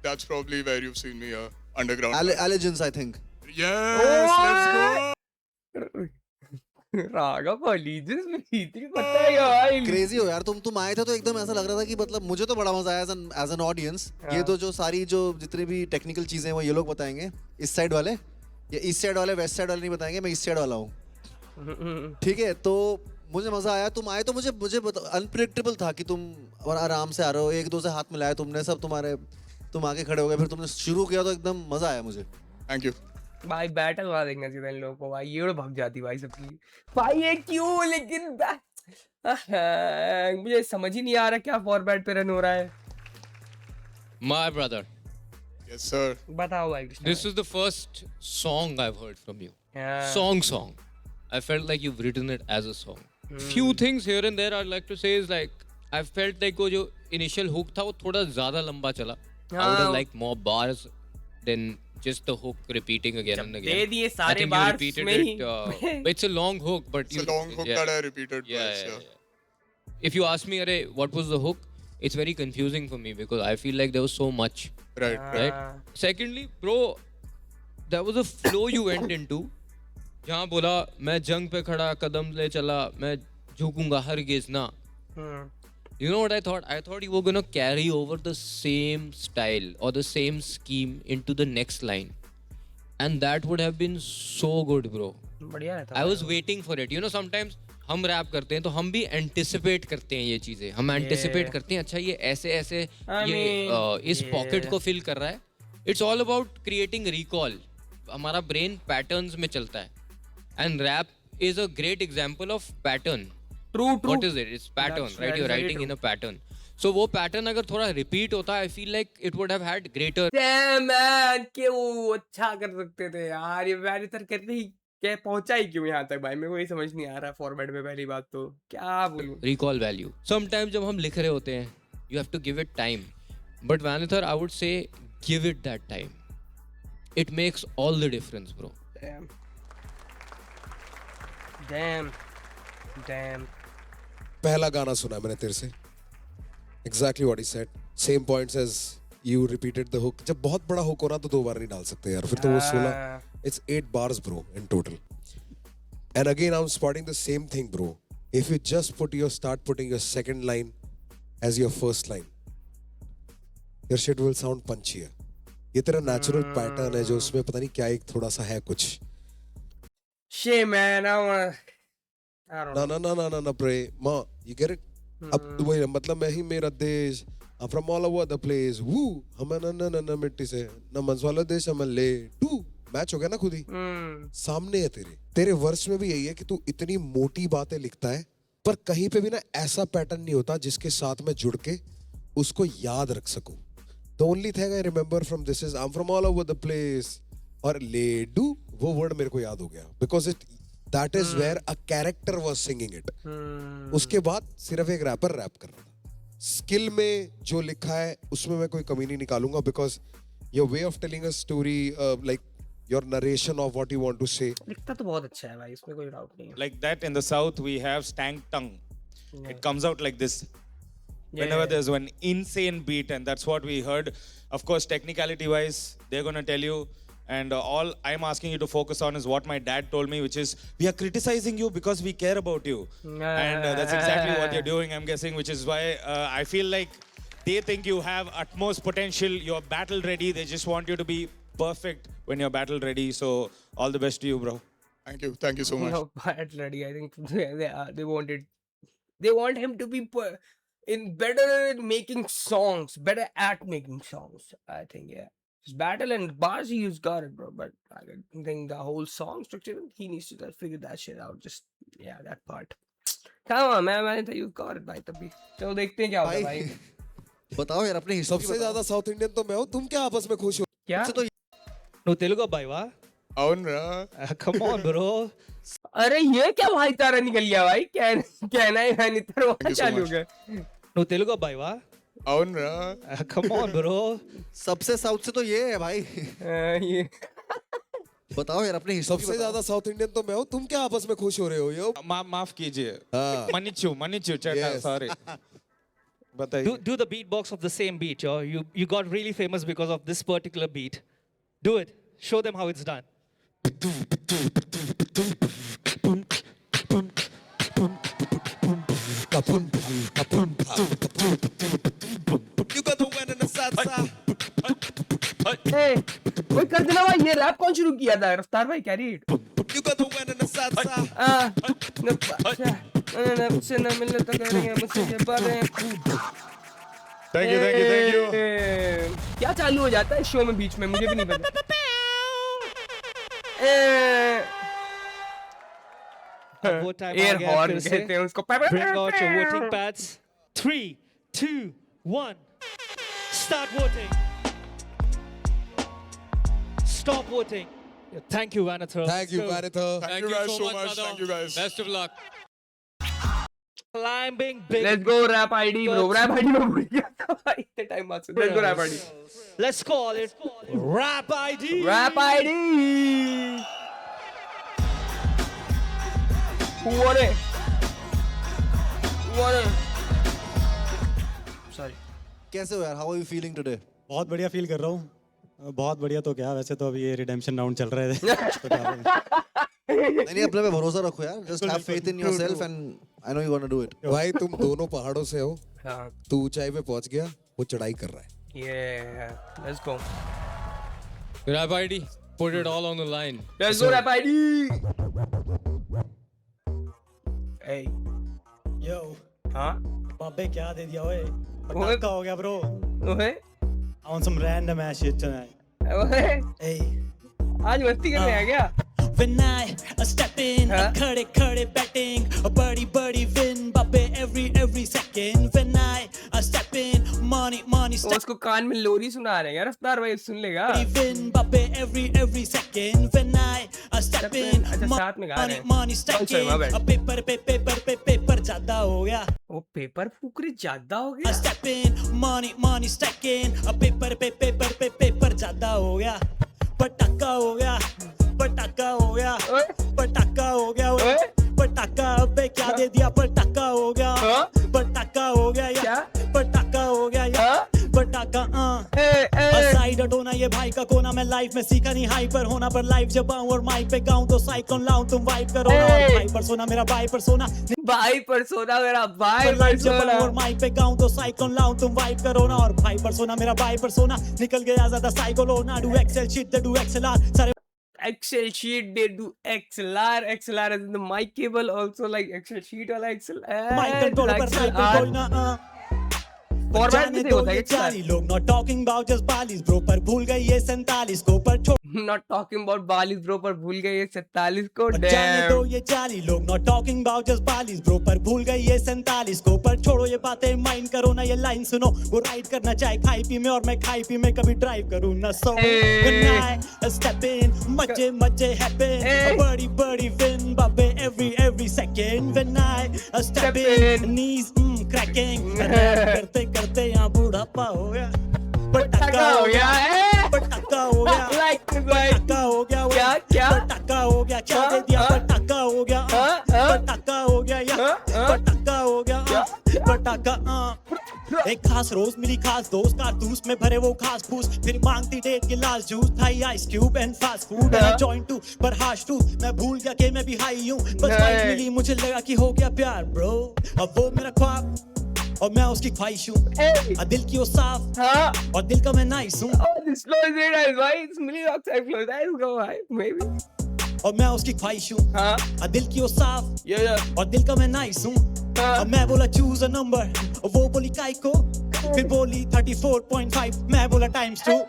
That's probably where you've seen me underground Allegiance I think yes let's go Raga colleges में इतनी पता है भाई crazy हो यार तुम आए थे तो एकदम ऐसा लग रहा था कि मतलब मुझे तो बड़ा मजा आया एज एन ऑडियंस ये तो जो सारी जो जितनी भी टेक्निकल चीजें हैं वो ये लोग बताएंगे इस साइड वाले ये ईस्ट साइड वाले वेस्ट साइड वाले नहीं बताएंगे मैं ईस्ट साइड वाला हूँ ठीक है तो मुझे मजा आया तुम आए तो मुझे अनप्रेडिक्टेबल था कि तुम आराम से आ रहे हो एक दो से हाथ मिलाया तुमने सब तुम आके खड़े हो गए फिर तुमने शुरू किया तो एकदम मजा आया मुझे थैंक यू भाई बैटल वाला देखना चाहिए इन लोगों को भाई ये उड़ भाग जाती भाई सबकी भाई ये क्यों लेकिन मुझे समझ ही नहीं आ रहा क्या फॉरवर्ड पे रन हो रहा है My brother, yes sir बताओ भाई this is the first song I've heard from you. Yeah. Song. I felt like you've written it as a song. Few things here and there I'd like to say is like I felt like वो जो initial hook था वो थोड़ा ज़्यादा लंबा चला. I would have liked more bars than just the hook repeating again and again. दे दिए सारे I think bars you repeated में it. It's a long hook, but it's a long hook that I repeated twice. Yeah. If you ask me, what was the hook? It's very confusing for me because I feel like there was so much. Right. Secondly, bro, there was a flow you went into. जहाँ बोला मैं जंग पे खड़ा कदम ले चला मैं झुकूंगा हरगिज़ ना. You know what I thought? I thought you were gonna carry over the same style or the same scheme into the next line, and that would have been so good, bro. बढ़िया रहता I was waiting for it, you know sometimes हम rap करते हैं तो हम भी anticipate करते हैं ये चीजें, हम एंटिसिपेट करते हैं अच्छा ये ऐसे ऐसे इस पॉकेट को फिल कर रहा है. It's all about creating recall. हमारा ब्रेन पैटर्न्स में चलता है and rap is a great example of pattern. True what is it? It's pattern, right? You writing in a pattern. So वो पैटर्न अगर थोड़ा रिपीट होता, I feel like it would have had greater. Man क्यों अच्छा कर सकते थे यार, ये वैनिथर करते ही क्या पहुंचा ही क्यों यहाँ तक भाई, मेरे को ये समझ नहीं आ रहा फॉर्मेट में. पहली बात तो क्या बोलूं, रिकॉल वैल्यू. समटाइम्स जब हम लिख रहे होते हैं you have to give it time, but whenever I would say give it that time. It makes all the difference bro. Damn पहला गाना सुना मैंने तेरे से, exactly what he said, same points as you repeated the hook. जब बहुत बड़ा hook हो रहा तो 2 बार नहीं डाल सकते यार, फिर तो वो 16. It's 8 bars bro in total. And again I'm spotting the same thing bro. If you just start putting your second line as your first line, your shit will sound punchier. ये तेरा natural pattern है जो उसमें पता नहीं क्या एक थोड़ा सा है कुछ. Shit man, I don't know. No, bro. Ma, you get it? अब वही मतलब मैं ही मेरा देश, I'm from all over the place. Woo, हम ना मिट्टी से, ना मंस वाला देश हम ले. टू मैच हो गया ना खुद ही. सामने है तेरे वर्स में भी यही है कि तू इतनी मोटी बातें लिखता है पर कहीं पे भी ना ऐसा पैटर्न नहीं होता जिसके साथ में जुड़ के उसको याद रख सकूं. The only thing I remember from this is I'm from all over the place. और ले डू वो वर्ड मेरे को याद हो गया because that is where a character was singing it. उसके बाद सिर्फ एक रैपर रैप कर रहा था. स्किल में जो लिखा है उसमें मैं कोई कमी नहीं निकालूंगा because your way of telling a story, like your narration of what you want to say. लिखता तो बहुत अच्छा है भाई, इसमें कोई डाउट नहीं है. Like that in the south we have stank tongue. It comes out like this. Whenever there's one insane beat, and that's what we heard. Of course, technicality wise, they're gonna tell you. And all I'm asking you to focus on is what my dad told me, which is we are criticizing you because we care about you. And that's exactly what you're doing, I'm guessing, which is why I feel like they think you have utmost potential. You're battle ready. They just want you to be perfect when you're battle ready. So all the best to you, bro. Thank you so much. No, battle ready. I think they want him to be better at making songs, better at making songs. I think his battle and bars he's got it, bro. But I think the whole song structure he needs to figure that shit out. Just that part. Come on, man. You got it, भाई तभी. चलो देखते हैं क्या होता है भाई. बताओ यार अपनी हिस्ट्री. सबसे ज्यादा साउथ इंडियन तो मैं हूँ, तुम क्या आपस में खुश हो? क्या? तो నువ్వు తెలుగు అబ్బాయివా? అవునరా. Come on bro. अरे ये क्या भाईचारा निकल गया भाई, कहना है वैनिथर वहाँ चालू हो गया. నువ్వు తెలుగు అబ్బాయివా? అవునరా. Come on bro. सबसे साउथ से तो ये है भाई. ये बताओ यार अपनी हिस्ट्री. सबसे ज्यादा साउथ इंडियन तो मैं हूँ, तुम क्या आपस में खुश हो रहे हो? यो माफ कीजिए. मनिचू चटा, sorry. Do the beatbox of the same beat, yo. You got really famous because of this particular beat. Do it. Show them how it's done. You got the wind in the south side. कोई कर देना भाई, ये rap कौन शुरू किया था? रफ्तार भाई, carry it. You got the wind in the south side. Thank you. क्या चालू हो जाता है शो में बीच में, मुझे भी नहीं पता. वो टाइम एयर हॉर्न कहते हैं उसको. Bring out your voting pads. 3, 2, 1. Start voting. Stop voting. Thank you, Vanathar. Thank you, Vanathar. Thank you guys so much. Thank you guys. Best of luck. Climbing big. Let's go rap ID bro. Rap ID में भूल गया था भाई इतने time बाद से. Let's go rap ID. Let's call it Rap ID. Rap ID. Who won it? Sorry. कैसे हो यार? How are you feeling today? बहुत बढ़िया फील कर रहा हूँ. बहुत बढ़िया तो क्या, वैसे तो अभी ये रिडेम्पशन राउंड चल रहे थे. तो नहीं अपने पे भरोसा रखो यार. Just have faith in yourself and I know you're gonna do it. भाई तुम दोनों पहाड़ों से हो. हाँ. तू ऊंचाई पे पहुंच गया, वो चढ़ाई कर रहा है. Yeah. Let's go. Rap ID. Put it all on the line. Let's go rap ID. Hey. Yo. हाँ? बाबे क्या दे दिया ओए? पटाखा हो गया bro. ओए? I want some random ass shit tonight. ओए? Hey. आज मस्ती करने आया क्या? When I step in, खड़े betting, a body win, बाबे every second. When I step in, money step. उसको कान में लोरी सुना रहे हैं यार, रफ्तार भाई सुन लेगा. Win, बाबे every second. When I step in, अच्छा साथ में गा रहे हैं. money stacking, a paper ज्यादा हो गया. वो पेपर फूकरे ज्यादा हो गया. Step in, money stacking, a paper ज्यादा हो गया. पटाखा हो गया. पटाखा हो गया. पटाखा हो गया. पटाखा अबे क्या दे दिया? पटाखा हो गया. पटाखा हो गया यार. पटाखा हो गया यार. पटाखा साइड हटोना ये भाई का कोना. मैं लाइफ में सीखा नहीं हाइपर होना, पर लाइफ जब आऊं और माइक पे गाऊं तो साइक्लोन लाऊं. तुम वाइब करो ना. भाई परसोना मेरा भाई परसोना. भाई परसोना मेरा भाई परसोना. और माइक पे गाऊं तो साइक्लोन लाऊं. तुम वाइब करो ना. और भाई परसोना मेरा भाई परसोना. निकल गया ज्यादा साइक्लोन. डू एक्सेल शीट दे डू एक्सएलआर. सारे Excel sheet, they do XLR as in the mic cable, also like Excel sheet or XLR. Mic control पर साइड ना. फॉर्मेट में होता है XLR. लोग not talking about just बालिस bro, पर भूल गए ये 47 को. पर not talking about बालिस ब्रो, पर भूल गए ये 47 को. जाने दो ये 40 लोग. not talking about just बालिस ब्रो, पर भूल गए ये 47 को. पर छोड़ो ये बातें, माइंड करो ना. ये लाइन सुनो. वो राइड करना चाहे खाई पी में, और मैं खाई पी में कभी ड्राइव करूँ ना. So when I step in, मजे happen. बड़ी win, बाबे every second. When I step in, knees cracking. करते यहाँ बुढ़ापा हो गया. पटाखा हो गया. पटाखा हो गया. पटाखा हो गया. क्या पटाखा हो गया. क्या दे दिया? पटाखा हो गया. पटाखा हो गया यार. पटाखा हो गया. पटाखा. एक खास रोज मिली खास दोस्त. कारतूस में भरे वो खास फूस. फिर मांगती डेट गिलास juice. Thai ice cube and fast food. Joint two पर हाश टू. मैं भूल गया कि मैं भी हाई हूँ. बस वाइफ मिली मुझे लगा कि हो गया प्यार ब्रो. अब वो मेरा ख्वाब और मैं उसकी ख्वाहिश हूँ. दिल की वो साफ और दिल का मैं नाइस हूँ. This flow is very nice, right? It's Millie Rockside flow. Let's go, right? Maybe. और मैं उसकी ख्वाहिश हूँ. दिल की वो साफ और दिल का मैं नाइस हूँ. अब मैं बोला चूज अ नंबर. वो बोली काय को. फिर बोली 34.5. मैं बोला टाइम्स 2.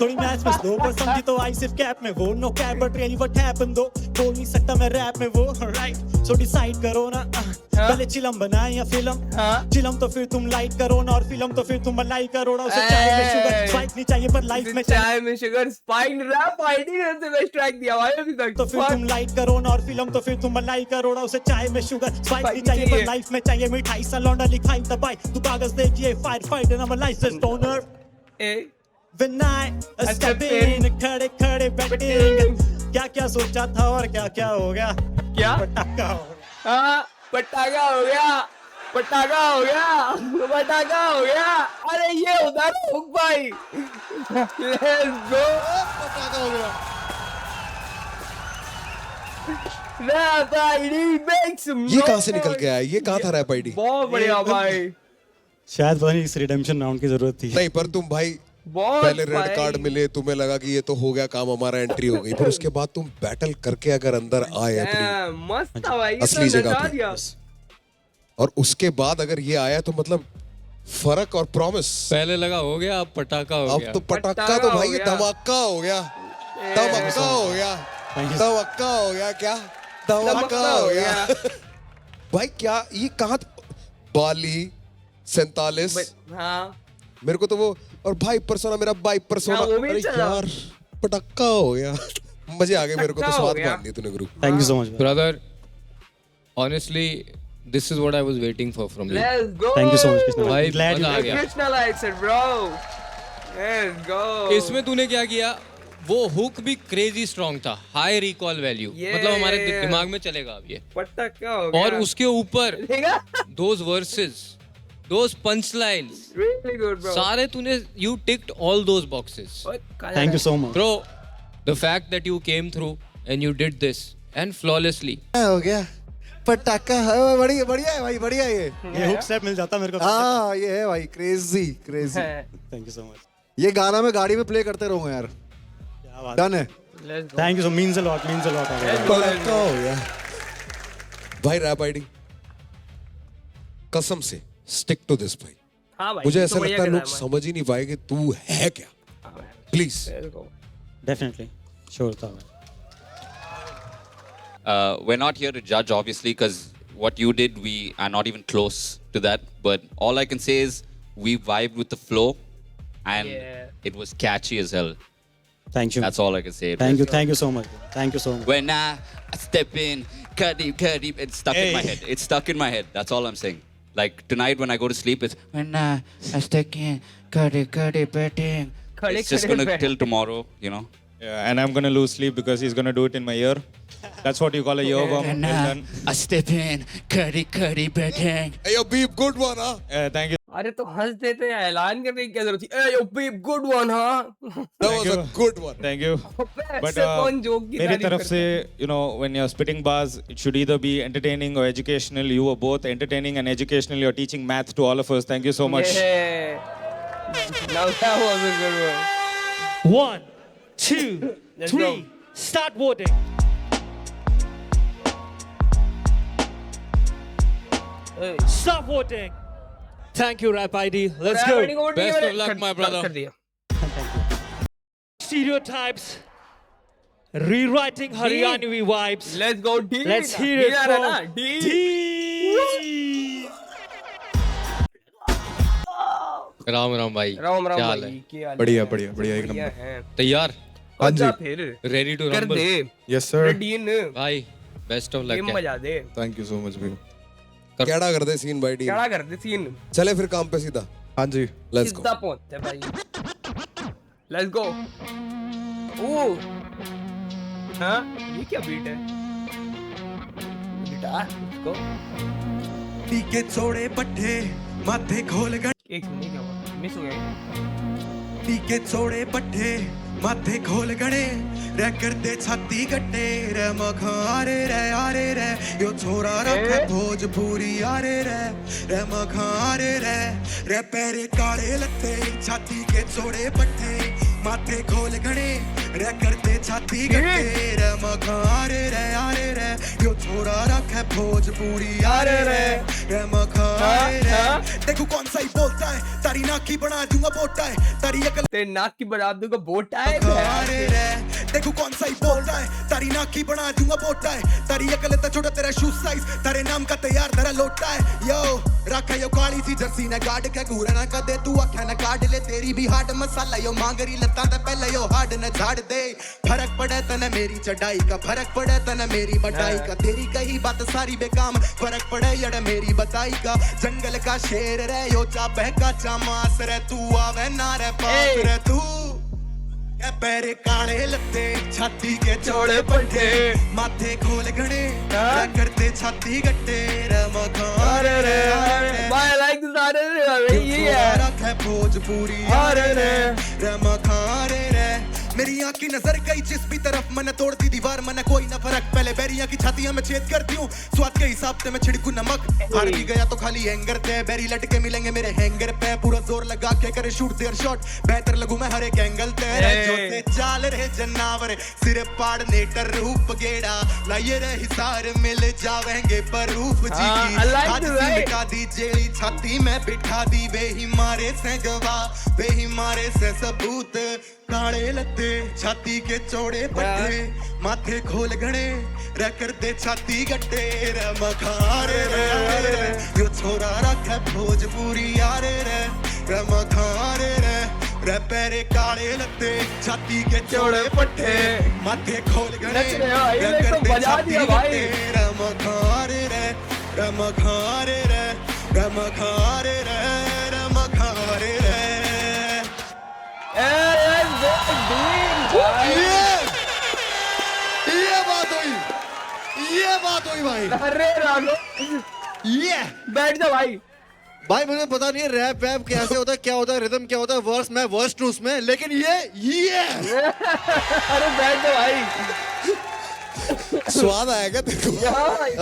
थोड़ी मैच में स्लो पर समझी तो आई सिर्फ कैप में वो. No cap but really what happened though. बोल नहीं सकता मैं रैप में वो. राइट सो डिसाइड करो ना. पहले चिलम बनाए या फिल्म. चिलम तो फिर तुम लाइट करो ना. और फिल्म तो फिर तुम मलाई करो ना. उसे चाय में शुगर स्पाइक नहीं चाहिए, पर लाइफ में चाय में शुगर स्पाइक. रैप आईडी ने से बेस्ट ट्रैक दिया भाई अभी तक. तो फिर तुम लाइट करो ना. और फिल्म तो फिर तुम मलाई करो ना. उसे चाय में शुगर स्पाइक नहीं चाहिए, पर लाइफ में चाहिए मिठाई. सा लौंडा लिखाई दबाई. तू कागज देखिए fire fight and I am a license toner. When I step in, खड़े betting. क्या सोचा था और क्या हो गया. क्या पटाखा हो गया. हाँ पटाखा हो गया. पटाखा हो गया. पटाखा हो गया. अरे ये होता है हुक भाई. Let's go. पटाखा हो गया. रैप आईडी makes some ये कहाँ से निकल के आया? ये कहाँ था रैप आईडी? बहुत बढ़िया भाई. शायद पता नहीं इस रिडेम्पशन राउंड की जरूरत थी. नहीं, पर तुम भाई पहले रेड कार्ड मिले, तुम्हें लगा कि ये तो हो गया काम, हमारा एंट्री हो गई. फिर उसके बाद तुम बैटल करके अगर अंदर आए अपनी मस्त था भाई. असली जगह पे, और उसके बाद अगर ये आया तो मतलब फर्क और प्रॉमिस. पहले लगा हो गया, अब पटाखा हो गया. अब तो पटाखा तो भाई धमाका हो गया. धमाका हो गया. धमाका हो गया. क्या धमाका हो गया भाई. क्या ये कहाँ बाली 47. हाँ मेरे को तो वो. और भाई परसोना मेरा भाई परसोना. अरे यार पटाखा हो गया. मजे आ गए मेरे को तो. स्वाद मान लिया तूने गुरु. Thank you so much brother. Honestly, this is what I was waiting for from you. Let's go. Thank you so much Krishna. भाई Glad मजा आ गया. Krishna likes it bro. Let's go. इसमें तूने क्या किया? वो हुक भी क्रेजी स्ट्रॉन्ग था. High recall value. मतलब हमारे दिमाग में चलेगा अब ये. पटाखा हो गया. और उसके ऊपर those verses, those punchlines, really good bro. सारे तूने you ticked all those boxes. Thank you so much. Bro, the fact that you came through and you did this and flawlessly. हो गया. पटाखा है. बढ़िया है भाई. बढ़िया है ये हुक स्टेप मिल जाता मेरे को. हाँ ये है भाई. Crazy. Thank you so much. ये गाना मैं गाड़ी में प्ले करते रहूंगा यार. डन है. Thank you so means a lot. पटाखा हो गया. भाई रैप आईडी कसम से स्टिक टू दिस भाई। हाँ भाई, मुझे ये ऐसा तो बढ़िया लगता है करा लोग है समझ ही नहीं पाएंगे तू है क्या। प्लीज डेफिनेटली श्योर था। We're not here to judge, obviously, because what you did, we are not even close to that. But all I can say is we vibed with the flow, and it was catchy as hell. Thank you. That's all I can say. Thank you so much. Thank you so much. When I step in, Kadeep, it's stuck in my head. It's stuck in my head. That's all I'm saying. Like tonight when I go to sleep, it's when I step in, Kadeep, betting. It's just gonna till tomorrow, you know. Yeah, and I'm gonna lose sleep because he's gonna do it in my ear. That's what you call a earworm. When Well done. I step in, Kadeep, betting. Hey, yo, beep, good one, huh? Thank you. अरे तो हंस देते हैं, ऐलान करने की क्या जरूरत थी? ए यो बीप गुड वन, हाँ। That was a good one. Thank you. But ऐसे कौन जोक की मेरी तारीफ तरफ करता से, है? you know, when you're spitting bars, it should either be entertaining or educational. You were both entertaining and educational. You're teaching math to all of us. Thank you so much. Yeah. Now that was a good one. 1, 2, Let's 3. go. Start voting. Hey. Stop voting. Thank you, Rap ID. Let's Rap go. ID को vote नहीं Best किया of luck, मैंने? my brother. कर दिया। Stereotypes. Rewriting Haryanvi vibes. Let's go D. Let's hear it D आ रहा है ना? from D. D. Ram Ram भाई, राम राम क्या हाल भाई, है? क्या हाल बढ़िया, है? बढ़िया, बढ़िया, एक बढ़िया नंबर। है। तैयार? हाँ जी। आजा फिर रेडी टू कर rumble? They. Yes sir. Ready in. भाई बेस्ट ऑफ गेम लक। बजा दे। Thank you so much भैया। केड़ा कर दे सीन भाई टीम। क्या कर दे सीन? चले फिर काम पे सीधा। हाँ जी। Let's go. सीधा पहुंचते हैं भाई। Let's go. ओह। हाँ? ये क्या बीट है? गिटार। Let's go. पीके चौड़े पट्टे माथे खोल गण एक मिनट क्या हुआ? मिस हो गया। पीके चौड़े पट्टे माथे खोल गणे रे करते छाती गट्टे रे मखारे रे यो छोरा रखे भोजपुरी रे मखारे रे पैरे काले लत्ते छाती के चौड़े पट्टे माथे खोल गणे रे करते छाती गट्टे रे मखारे रे यो छोरा रखे भोजपुरी रे मखारे रे देखो कौन सा ही बोलता है तारी नाक की बना दूंगा बोटा है तारी अकल तेरे नाक की बना दूंगा बोटा है। देखो कौन सा ही बोलता है तारी नाक की बना दूंगा बोटा है तारी अकल इतना छोटा तेरा शूज साइज तेरे नाम का तैयार तेरा लोटा है यो रखा यो काली सी जर्सी ने गाड़ के घूरा ना कर दे तू आख्या ना काट ले तेरी भी हार्ड मसाला यो मांगरी लता ते पहले यो हार्ड न झाड़ दे फर्क पड़े तने मेरी चढ़ाई का फर्क पड़े तने मेरी बढ़ाई का तेरी कही बात सारी बेकाम फर्क पड़े यड़ मेरी बताई का जंगल का शेर रे यो चा बहका चा मास रे तू आवे ना रे पास रे तू ए पैरे काले लत्ते छाती के चौड़े पट्टे माथे खोल गणे करते छाती गट्टे रे मखारे रे भाई लाइक दिस आरे ये है रखे भोजपुरी रे मखारे रे मेरी आँख की नजर गई जिस भी तरफ मैंने तोड़ दी दीवार मैंने कोई ना फर्क पहले बैरिया की छातियां में छेद करती हूँ स्वाद के हिसाब से मैं छिड़कू नमक हार भी गया तो खाली हैंगर पे बैरी लटके मिलेंगे मेरे हैंगर पे पूरा जोर लगा के करे शूट देयर शॉट बेहतर लगू मैं हर एक एंगल पे जो से चाल रहे जनावर सिर पाड़ नेटर रूप गेड़ा लाइए रे हिसार मिल जावेंगे पर रूप जी की आज सिमटा दी जेली छाती में बिठा दी वे ही मारे से गवाह वे ही मारे से सबूत काले लत्ते छाती के चौड़े पट्टे माथे खोल गणे रे करते छाती गट्टे रे मखारे रे यो छोरा रखे भोजपुरी रे मखारे रे पैरे काले लत्ते छाती के चौड़े पट्टे माथे खोल गणे रे करते छाती गट्टे रे मखारे रे मखारे रे मखारे रे मखारे रे ये बात हुई भाई। अरे राघव ये बैठ जा भाई। भाई मुझे पता नहीं है रैप वैप कैसे होता है क्या होता है रिदम क्या होता है वर्स मैं वर्स टू उसमें लेकिन ये अरे बैठ जा भाई। स्वाद आएगा तेरे को।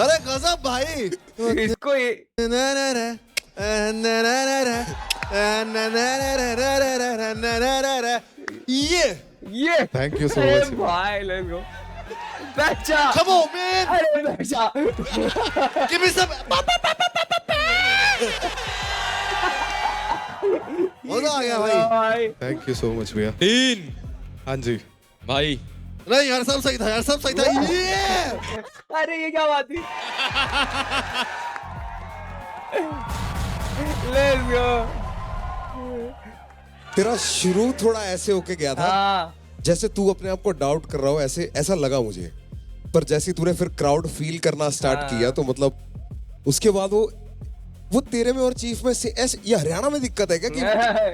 अरे गजब भाई इसको ये थैंक यू सो मच भाई लेट्स गो। बैठ जा। Come on, man. अरे बैठ जा। Give me some. मजा आ गया भाई। थैंक यू सो मच भैया। डीन हाँ जी भाई, नहीं यार, सब सही था यार, सब सही था। ये अरे ये क्या बात हुई? Let's go. तेरा शुरू थोड़ा ऐसे होके गया था हाँ। जैसे तू अपने आप को डाउट कर रहा हो, ऐसे ऐसा लगा मुझे। पर जैसे तूने फिर क्राउड फील करना स्टार्ट किया तो मतलब उसके बाद वो तेरे में और चीफ में से ऐसे, ये हरियाणा में दिक्कत है क्या कि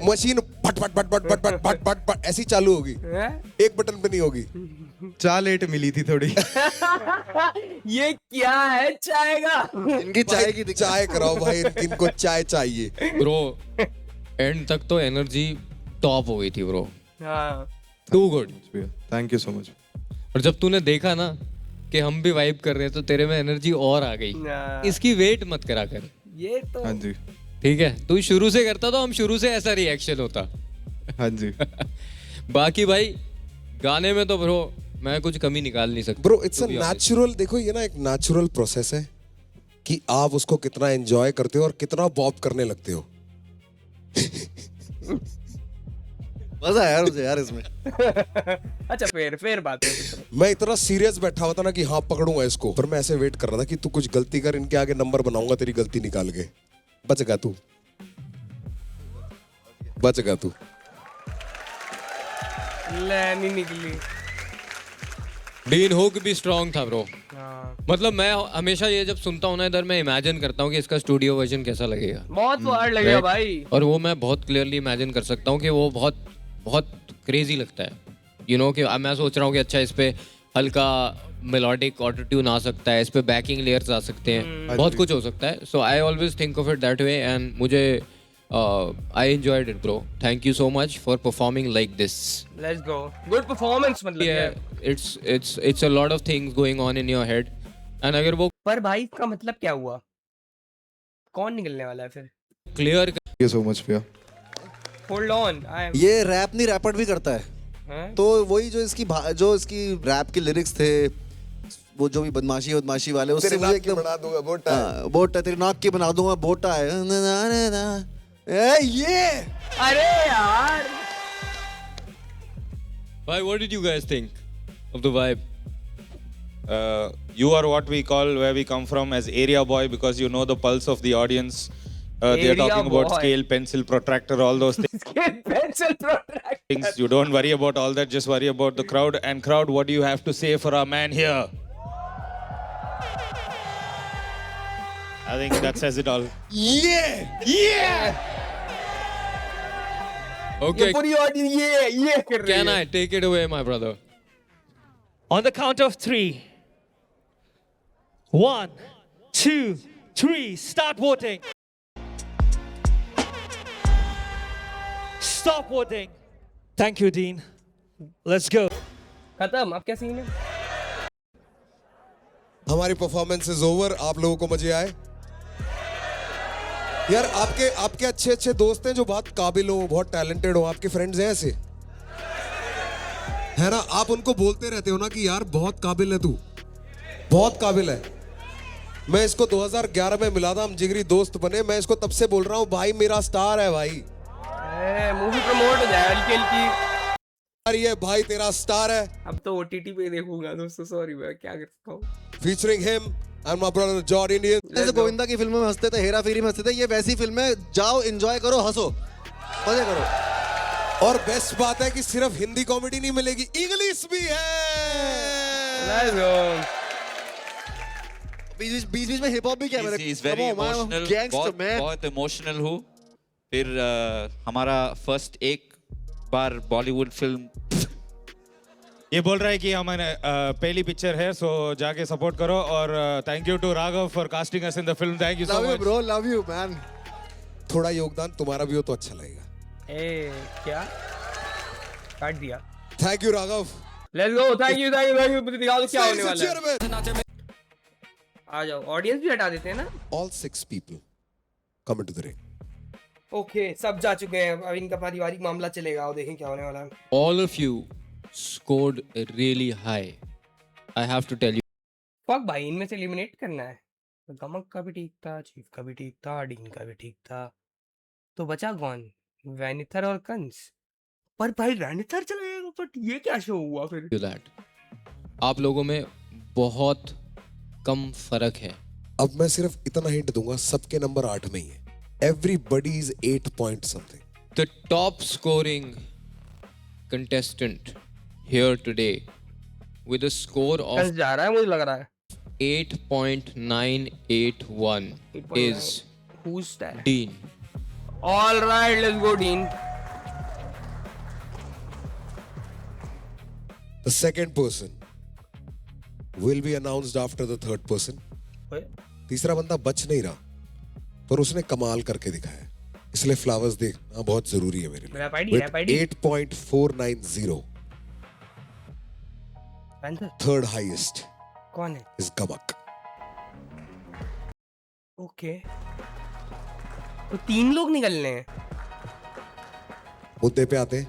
मशीन फट फट फट फट फट फट फट फट फट ऐसी चालू होगी, एक बटन पे नहीं होगी? चाय लेट मिली थी थोड़ी। ये क्या है चाय का? इनकी चाय की दिक्कत। चाय कराओ भाई, इनको चाय चाहिए। ब्रो एंड तक तो एनर्जी टॉप हो गई थी ब्रो, हाँ। Too good. Thank you so much. और जब तूने देखा ना कि हम भी वाइब कर रहे हैं तो तेरे में एनर्जी और आ गई। इसकी वेट मत करा कर। ये तो हाँ जी ठीक है, तू शुरू से करता तो हम शुरू से ऐसा रिएक्शन होता। हाँ जी। बाकी भाई गाने में तो ब्रो मैं कुछ कमी निकाल नहीं सकता ब्रो इट्स अ नेचुरल, देखो ये ना एक नेचुरल प्रोसेस है कि आप उसको कितना एंजॉय करते हो और कितना बॉप करने लगते हो। मजा आया यार मुझे यार इसमें। अच्छा फिर बात है। मैं इतना सीरियस बैठा हुआ था ना कि हाँ पकड़ूंगा इसको, पर मैं ऐसे वेट कर रहा था कि तू कुछ गलती कर, इनके आगे नंबर बनाऊंगा तेरी गलती निकाल के। बच गया तू, बच गया तू। ले नहीं निकली। डीन हुक भी स्ट्रॉन्ग था ब्रो। हाँ। मतलब मैं हमेशा ये जब सुनता हूँ ना इधर, मैं इमेजिन करता हूँ कि इसका स्टूडियो वर्जन कैसा लगेगा। बहुत हार्ड लगेगा भाई। और वो मैं बहुत क्लियरली इमेजिन कर सकता हूँ कि वो बहुत बहुत क्रेजी लगता है। यू नो कि अब मैं सोच रहा हूँ कि अच्छा इस पे हल्का मेलोडिक ऑटो ट्यून आ सकता है, इस पे बैकिंग लेयर्स आ सकते हैं, बहुत कुछ हो सकता है। So I always think of it that way and मुझे I enjoyed it bro. Thank you so much for performing like this. Let's go. Good performance मतलब। It's a lot of things going on in your head and अगर वो पर भाई इसका मतलब क्या हुआ? कौन निकलने वाला है फिर? Clear thank you so much भैया। Hold on. ये रैप नहीं रैपर भी करता है। तो वही जो इसकी रैप के लिरिक्स थे, वो जो भी बदमाशी वाले, उससे मुझे एकदम बना दूंगा बोटा। बोटा तेरी नाक की बना दूंगा बोटा है। ये अरे यार Why, what did you guys think of the vibe? You are what we call where we come from as area boy because you know the pulse of the audience. They are talking about scale, pencil, protractor, all those things. Scale, pencil, protractor. You don't worry about all that. Just worry about the crowd. And crowd, what do you have to say for our man here? I think that says it all. Yeah! Yeah! Okay. पूरी audience ये कर रही है। Can I take it away, my brother? On the count of 3. 1, 2, 3. Start voting. Stop voting. Thank you, Dean. Let's go. खत्म। अब क्या scene है? हमारी परफॉर्मेंस इज ओवर। आप लोगों को मजे आए? यार आपके अच्छे दोस्त हैं जो बहुत काबिल हो, बहुत टैलेंटेड हो, आपके फ्रेंड्स हैं ऐसे, है ना? आप उनको बोलते रहते हो ना कि यार बहुत काबिल है तू, बहुत काबिल है। मैं इसको 2011 में मिला था, हम जिगरी दोस्त बने। मैं इसको तब से बोल रहा हूँ भाई मेरा स्टार है भाई। मूवी प्रमोट हो जाए हल्की हल्की। यार ये भाई तेरा स्टार है। अब तो OTT पे देखूंगा दोस्तों, सॉरी मैं क्या कर सकता हूँ। Featuring him and my brother George Indian. जैसे गोविंदा की फिल्मों में हंसते थे, हेरा फेरी में हंसते थे, ये वैसी फिल्म है, जाओ एंजॉय करो, हंसो, मजे करो। और बेस्ट बात है कि सिर्फ हिंदी कॉमेडी नहीं मिलेगी, इंग्लिश भी है। Let's go. बीच में हिप हॉप भी क्या है? He's very emotional. बहुत इमोशनल हूँ। फिर हमारा फर्स्ट एक बार बॉलीवुड फिल्म, ये बोल रहा है कि हमारे पहली पिक्चर है, सो जाके सपोर्ट करो। और thank you to Raghav for casting us in the film. Thank you so much bro, love you man. थोड़ा योगदान तुम्हारा भी हो तो अच्छा लगेगा। क्या काट दिया? Thank you Raghav. Let's go. Thank you मुझे दिखा दो क्या होने वाला है। आ जाओ, ऑडियंस भी हटा देते हैं ना। All 6 people come into the ring. Okay, सब जा चुके हैं। अब इनका पारिवारिक मामला चलेगा, और देखें क्या होने वाला है। All of you scored really high. I have to tell you. Fuck भाई, इनमें से एलिमिनेट करना है। तो गमक का भी ठीक था, चीफ का भी ठीक था, डीन का भी ठीक था, तो बचा कौन? वैनिथर और कंस। पर भाई वैनिथर चला गया, तो ये क्या शो हुआ फिर? That आप लोगों में बहुत कम फर्क है। अब मैं सिर्फ इतना हिंट दूंगा, सबके नंबर 8 में ही है। Everybody is 8 point something. The top scoring contestant here today with a score Kans of जा रहा है मुझे लग रहा है। 8.981 is Who's that? Dean. All right, let's go, Dean. The second person will be announced after the third person. तीसरा बंदा बच नहीं रहा, पर उसने कमाल करके दिखाया, इसलिए फ्लावर्स देखना बहुत जरूरी है मेरे लिए। Rap ID, With rap ID. 8.490, panther third highest कौन है? is Gamak. ओके, तो 3 लोग निकलने हैं। मुद्दे पे आते हैं।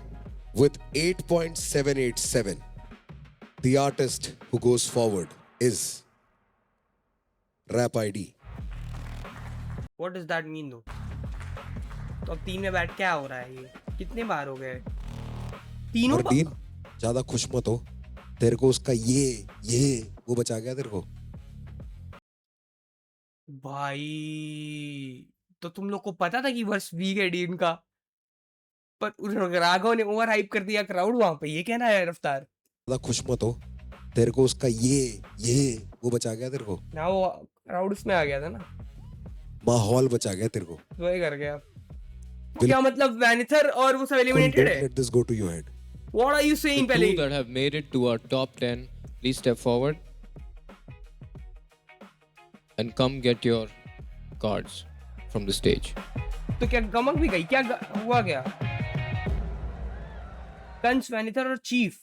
With 8.787, the artist who goes forward is Rap ID. What does that mean though? तो अब 3 में बैठ क्या हो रहा है? ये कितने बार हो गए? तीनों और डीन ज्यादा खुश मत हो, तेरे को उसका ये वो बचा गया तेरे को। भाई, तो तुम लोग को पता था कि वर्स वीक है डीन का, पर राघव ने ओवर हाइप कर दिया क्राउड वहां पे। ये कहना है रफ्तार। ज्यादा खुश मत हो, तेरे को उसका ये वो बचा गया तेरे को। ना वो क्राउड उसमें आ गया था ना, माहौल बचा गया तेरे को। तो ये कर गया। तो क्या मतलब वैनिथर और वो सब एलिमिनेटेड है? Let this go to your head. What are you saying The पहले? two that have made it to our top 10, please step forward and come get your cards from the stage. तो क्या गमक भी गई? क्या हुआ क्या? कंस, वैनिथर और चीफ।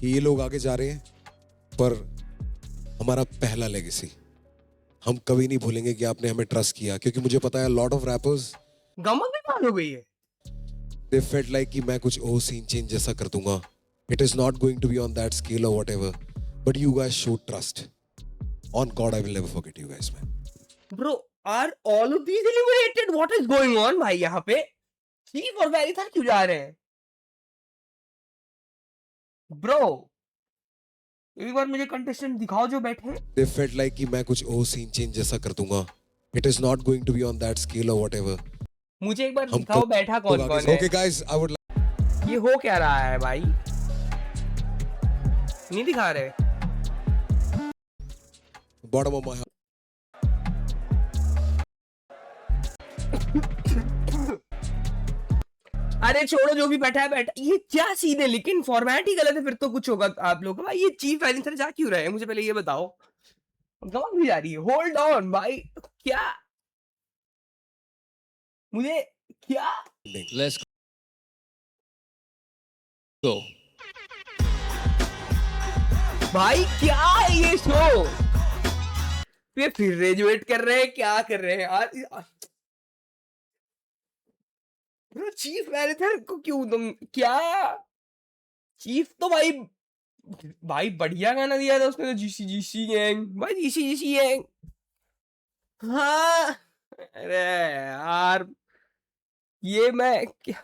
कि ये लोग आगे जा रहे हैं, पर हमारा पहला लेगेसी हम कभी नहीं भूलेंगे कि आपने हमें ट्रस्ट किया, क्योंकि मुझे पता है लॉट ऑफ रैपर्स गमक भी बात हो गई है। दे फेल्ट लाइक कि मैं कुछ और सीन चेंज जैसा कर दूंगा। It is not going to be on that scale और whatever, but you guys show trust. On God I will never forget you guys man. Bro, are all of these eliminated? What is going on भाई यहाँ पे? Chief और वैनिथर क्यों जा रहे हैं? Bro, एक बार मुझे कंटेस्टेंट दिखाओ जो बैठे हैं। They felt like कि मैं कुछ और सीन चेंज जैसा कर दूंगा। It is not going to be on that scale or whatever. मुझे एक बार दिखाओ बैठा कौन कौन है। Okay guys, I would like... ये हो क्या रहा है भाई? नहीं दिखा रहे। Bottom of my heart. अरे छोड़ो, जो भी बैठा है बैठा। ये क्या सीन है? लेकिन फॉर्मेट ही गलत है, फिर तो कुछ होगा आप लोग का। भाई ये चीफ वैनिथर जा क्यों रहे हैं? मुझे पहले ये बताओ। गमक भी जा रही है। होल्ड ऑन भाई, क्या मुझे क्या? Let's go. भाई क्या है ये शो? ये फिर ग्रेजुएट कर रहे हैं, क्या कर रहे हैं यार? चीफ वैनिथर को क्यों तुम क्या? चीफ तो भाई बढ़िया गाना दिया था उसने तो, जीसी गैंग भाई, जीसी गैंग। हाँ अरे यार, ये मैं क्या,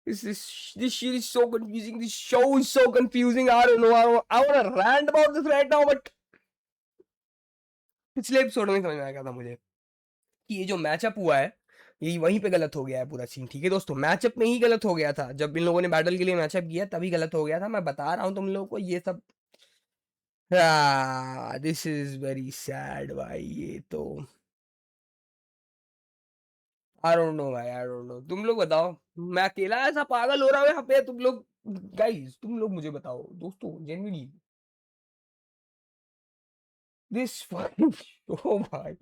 this shit is so confusing. This show is so confusing. I don't know. I want to rant about this right now, but पिछले एपिसोड में समझ में आया था मुझे कि ये जो मैचअप हुआ है, ये वहीं पे गलत हो गया है पूरा सीन। ठीक है दोस्तों, मैचअप में ही गलत हो गया था। जब इन लोगों ने बैटल के लिए मैचअप किया तभी गलत हो गया था। मैं बता रहा हूँ तुम लोगों को ये सब। दिस इज वेरी सैड भाई। ये तो आई डोंट नो भाई, आई डोंट नो। तुम लोग बताओ, मैं अकेला ऐसा पागल हो रहा हूँ यहाँ पे? तुम लोग गाइस, तुम लोग मुझे बताओ दोस्तों, जेन्युइनली दिस ओ भाई,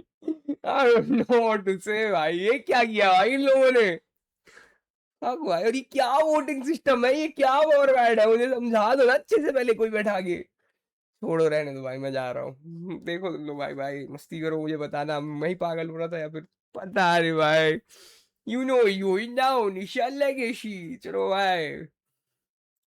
I don't know what to say भाई। ये क्या किया भाई इन लोगों ने? अब भाई, और ये क्या वोटिंग सिस्टम है? ये क्या फॉर्मेट है? मुझे समझा दो ना अच्छे से पहले कोई बैठा के। छोड़ो रहने दो भाई, मैं जा रहा हूँ। देखो तुम लोग भाई, भाई मस्ती करो, मुझे बताना मैं ही पागल हो रहा था या फिर पता नहीं भाई। यू नो यू नाउ निशान लगेशी, चलो भाई।